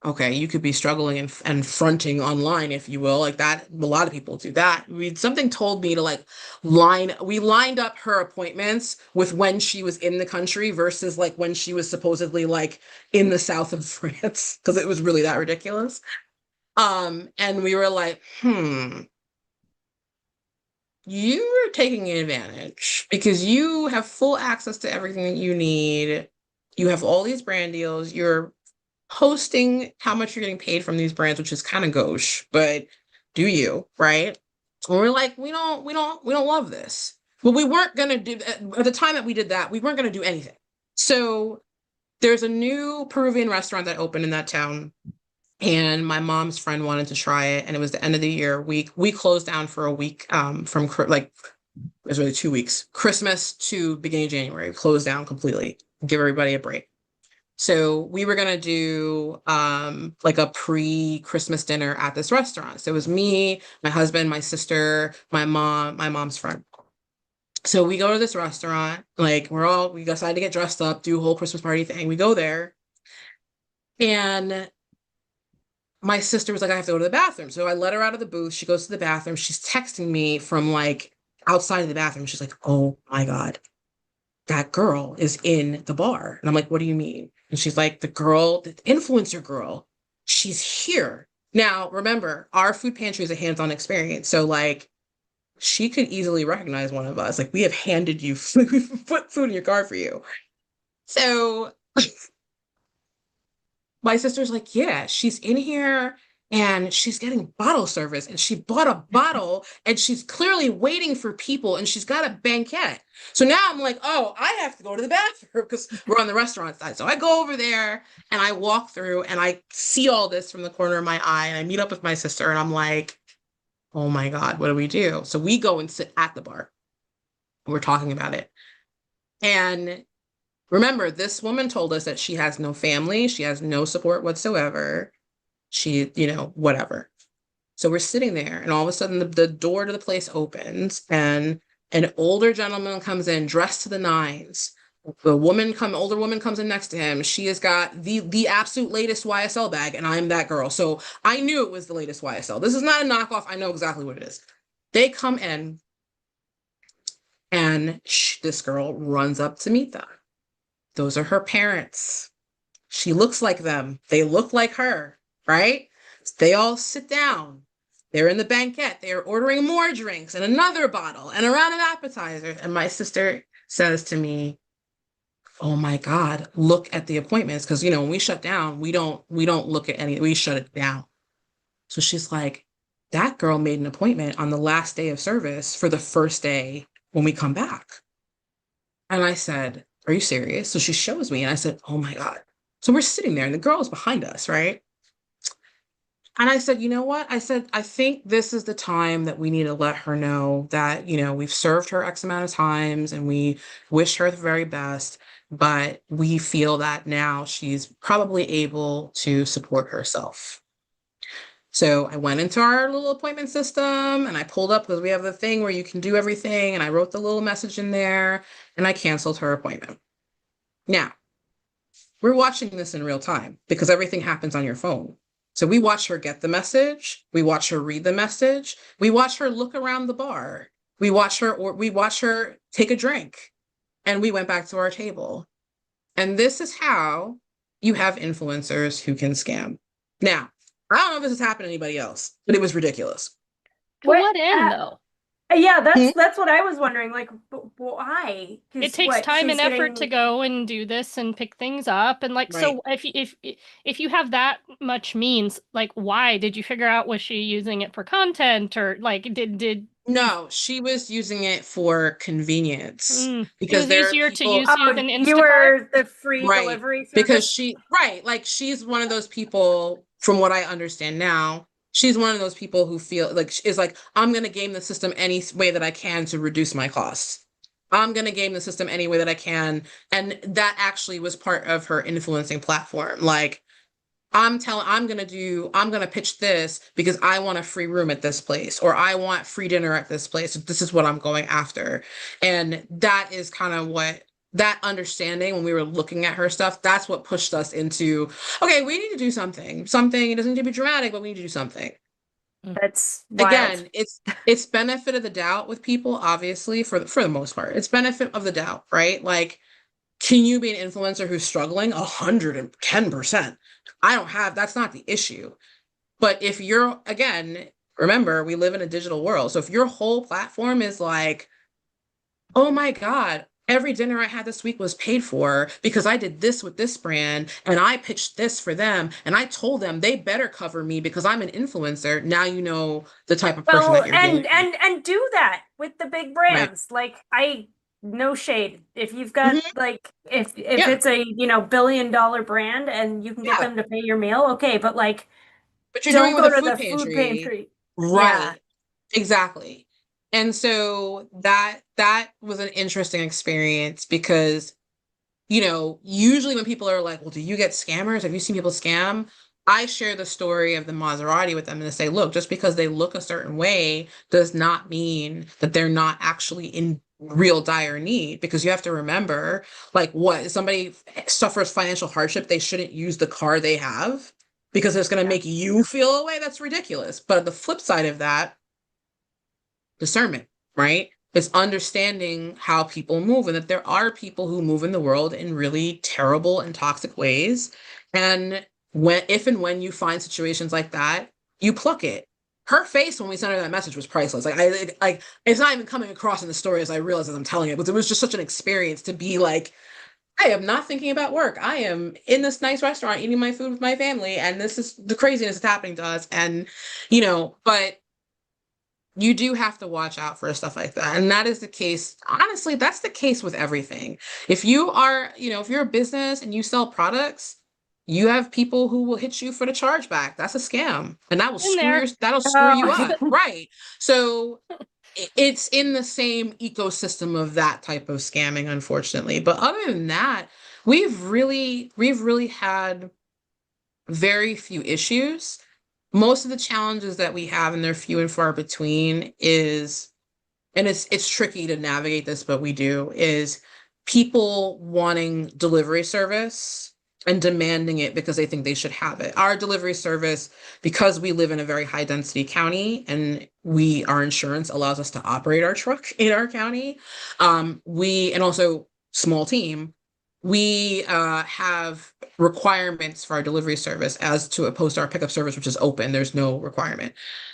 okay, you could be struggling and fronting online, if you will, like that. A lot of people do that. Something told me to like we lined up her appointments with when she was in the country versus like when she was supposedly like in the south of France, because it was really that ridiculous. And we were like, you are taking advantage because you have full access to everything that you need. You have all these brand deals. You're posting how much you're getting paid from these brands, which is kind of gauche, but do you, right? And we're like, we don't love this. But we weren't gonna do at the time that we did that, we weren't gonna do anything. So there's a new Peruvian restaurant that opened in that town, and my mom's friend wanted to try it, and it was the end of the year. We closed down for a week, from like it was really 2 weeks, Christmas to beginning of January, closed down completely, give everybody a break. So we were gonna do like a pre-Christmas dinner at this restaurant. So it was me, my husband, my sister, my mom, my mom's friend. So we go to this restaurant, like we decided to get dressed up, do a whole Christmas party thing. We go there, and my sister was like, "I have to go to the bathroom." So I let her out of the booth. She goes to the bathroom. She's texting me from like outside of the bathroom. She's like, "Oh my God, that girl is in the bar." And I'm like, "What do you mean?" And she's like, the influencer girl, she's here. Now, remember, our food pantry is a hands-on experience. So like she could easily recognize one of us. Like we have handed you food, put food in your car for you. So my sister's like, "Yeah, she's in here and she's getting bottle service and she bought a bottle and she's clearly waiting for people and she's got a banquet." So now I'm like, "Oh, I have to go to the bathroom," because we're on the restaurant side. So I go over there and I walk through and I see all this from the corner of my eye and I meet up with my sister and I'm like, "Oh my God, what do we do?" So we go and sit at the bar. We're talking about it. And remember, this woman told us that she has no family, she has no support whatsoever. She, whatever. So we're sitting there, and all of a sudden the door to the place opens, and an older gentleman comes in dressed to the nines. Older woman comes in next to him. She has got the absolute latest YSL bag, and I'm that girl. So I knew it was the latest YSL. This is not a knockoff. I know exactly what it is. They come in, and this girl runs up to meet them. Those are her parents. She looks like them. They look like her, right? They all sit down. They're in the banquet. They're ordering more drinks and another bottle and a round of appetizers. And my sister says to me, "Oh my God, look at the appointments." Because when we shut down, we don't look at any, we shut it down. So she's like, "That girl made an appointment on the last day of service for the first day when we come back." And I said, "Are you serious?" So she shows me and I said, "Oh my God." So we're sitting there and the girl is behind us, right? And I said, "You know what?" I said, "I think this is the time that we need to let her know that, we've served her X amount of times and we wish her the very best, but we feel that now she's probably able to support herself." So I went into our little appointment system and I pulled up because we have the thing where you can do everything. And I wrote the little message in there and I canceled her appointment. Now, we're watching this in real time because everything happens on your phone. So we watch her get the message. We watch her read the message. We watch her look around the bar. We watch her take a drink, and we went back to our table. And this is how you have influencers who can scam. Now, I don't know if this has happened to anybody else, but it was ridiculous. To what end, though? Yeah, Hmm? that's what I was wondering. Like, why? It Because takes what time she's and effort to getting. go and do this and pick things up. And like, Right. so if you have that much means, like, why did you figure out, was she using it for content, or like did you No, she was using it for convenience it because was there are easier to people, use you Oh, than you Instacart? were the free right? delivery Because service? like she's one of those people, from what I understand now, she's one of those people who feel like is like, I'm going to game the system any way that I can to reduce my costs. I'm going to game the system any way that I can. And that actually was part of her influencing platform. Like, I'm gonna pitch this because I want a free room at this place, or I want free dinner at this place. This is what I'm going after. And that is kind of what that understanding, when we were looking at her stuff, that's what pushed us into, okay, we need to do something. Something, it doesn't need to be dramatic, but we need to do something. Mm. That's wild. Again, it's benefit of the doubt with people, obviously, for the most part. It's benefit of the doubt, right? Like, can you be an influencer who's struggling? 110%. I don't have, that's not the issue. But if you're, again, remember, we live in a digital world. So if your whole platform is like, oh my God, every dinner I had this week was paid for because I did this with this brand and I pitched this for them and I told them they better cover me because I'm an influencer. Now you know the type of person that Well, you're dealing with. and do that with the big Right. brands. Like, I no shade. If you've got Hmm. like if Yeah. it's a, billion-dollar brand and you can get Yeah. them to pay your meal, okay, but like, But you're doing don't it with go a to food the food pantry. pantry. Yeah. Right. Exactly. And so that was an interesting experience because, usually when people are like, well, do you get scammers? Have you seen people scam? I share the story of the Maserati with them and say, look, just because they look a certain way does not mean that they're not actually in real dire need, because you have to remember, like, what, if somebody suffers financial hardship, they shouldn't use the car they have because it's going to Yeah. make you feel away. That's ridiculous. But the flip side of that, discernment, right? It's understanding how people move, and that there are people who move in the world in really terrible and toxic ways. And if and when you find situations like that, you pluck it. Her face when we sent her that message was priceless. Like it's not even coming across in the story as I realize as I'm telling it, but it was just such an experience to be like, I am not thinking about work. I am in this nice restaurant eating my food with my family, and this is the craziness that's happening to us. And but you do have to watch out for stuff like that. And that is the case. Honestly, that's the case with everything. If you are, if you're a business and you sell products, you have people who will hit you for the chargeback. That's a scam. And In there. that'll screw you Oh, up. Right. So it's in the same ecosystem of that type of scamming, unfortunately. But other than that, we've really had very few issues. Most of the challenges that we have, and they're few and far between, is, and it's tricky to navigate this, but we do, is people wanting delivery service and demanding it because they think they should have it. Our delivery service, because we live in a very high density county and our insurance allows us to operate our truck in our county, and also small team, we have requirements for our delivery service as to opposed to our pickup service, which is open. There's no requirement.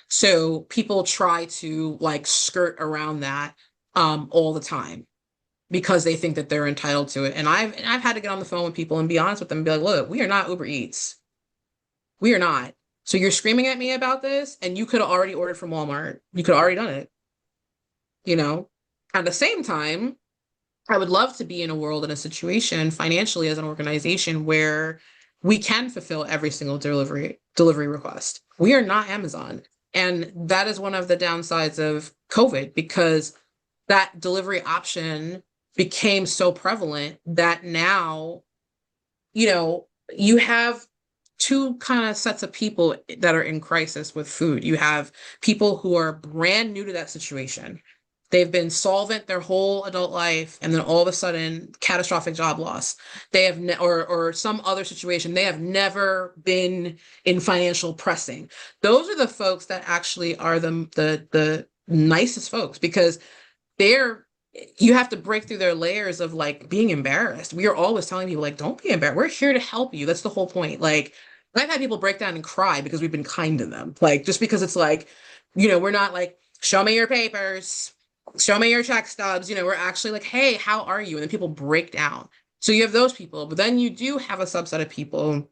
So people try to like skirt around that all the time because they think that they're entitled to it. And I've had to get on the phone with people and be honest with them and be like, look, we are not Uber Eats. We are not. So you're screaming at me about this, and you could have already ordered from Walmart. You could have already done it. You know? At the same time, I would love to be in a world, in a situation financially as an organization where we can fulfill every single delivery request. We are not Amazon. And that is one of the downsides of COVID, because that delivery option became so prevalent that now, you have two kind of sets of people that are in crisis with food. You have people who are brand new to that situation. They've been solvent their whole adult life, and then all of a sudden, catastrophic job loss. They have or some other situation. They have never been in financial pressing. Those are the folks that actually are the nicest folks, because they're you have to break through their layers of like being embarrassed. We are always telling people like, don't be embarrassed. We're here to help you. That's the whole point. Like, I've had people break down and cry because we've been kind to them. Like, just because it's like, we're not like, show me your papers, show me your check stubs. We're actually like, hey, how are you? And then people break down. So you have those people, but then you do have a subset of people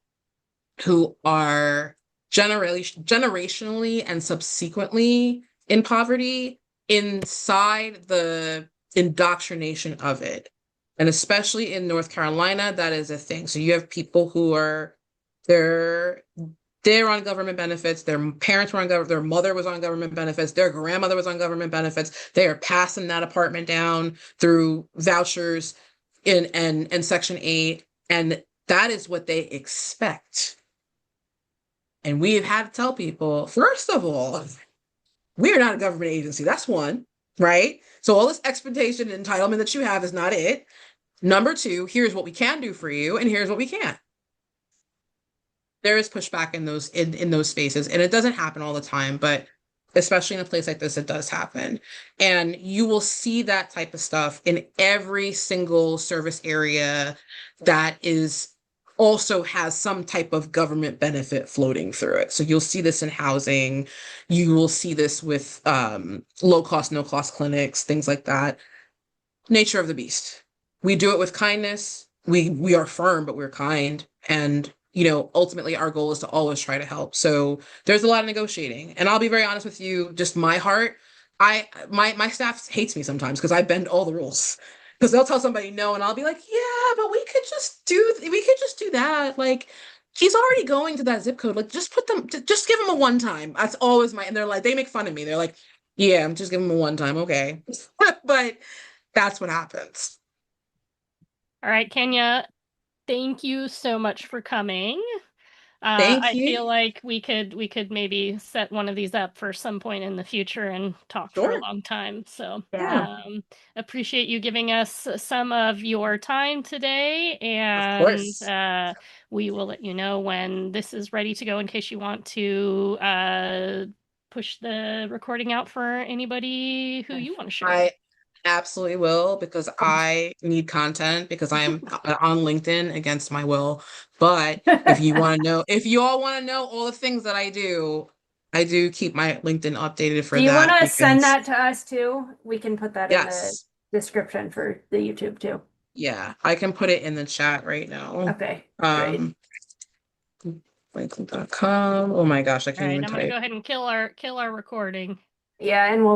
who are generationally and subsequently in poverty inside the indoctrination of it. And especially in North Carolina, that is a thing. So you have people who are they're they're on government benefits. Their parents were on government. Their mother was on government benefits. Their grandmother was on government benefits. They are passing that apartment down through vouchers and Section 8, and that is what they expect. And we have had to tell people, first of all, we are not a government agency. That's one, right? So all this expectation and entitlement that you have is not it. Number two, here's what we can do for you, and here's what we can't. There is pushback in those spaces, and it doesn't happen all the time, but especially in a place like this, it does happen. And you will see that type of stuff in every single service area that is also has some type of government benefit floating through it. So you'll see this in housing, you will see this with low cost, no cost clinics, things like that. Nature of the beast. We do it with kindness. We are firm, but we're kind. And ultimately our goal is to always try to help. So there's a lot of negotiating. And I'll be very honest with you, just my heart, my staff hates me sometimes because I bend all the rules. Because they'll tell somebody no, and I'll be like, yeah, but we could just do that. Like, he's already going to that zip code. Like, just give him a one time. That's always and they're like, they make fun of me. They're like, yeah, I'm just giving him a one time. Okay. But that's what happens. All right, Kenya, thank you so much for coming. Thank I feel you. like we could maybe set one of these up for some point in the future and talk for a Sure. long time. So, Yeah. appreciate you giving us some of your time today, Of and course. we will let you know when this is ready to go in case you want to push the recording out for anybody who you want to share it with. I absolutely will because I need content because I am on LinkedIn against my will. But if you all want to know all the things that I do keep my LinkedIn updated Do for you want that to send because that to us too? We can put that in the yes, description for the YouTube too. yeah, I can put it in the chat right now. Okay, great. Um, LinkedIn.com. Oh my gosh, I All can't right, even I'm gonna type. go ahead and kill our recording. Yeah, and we'll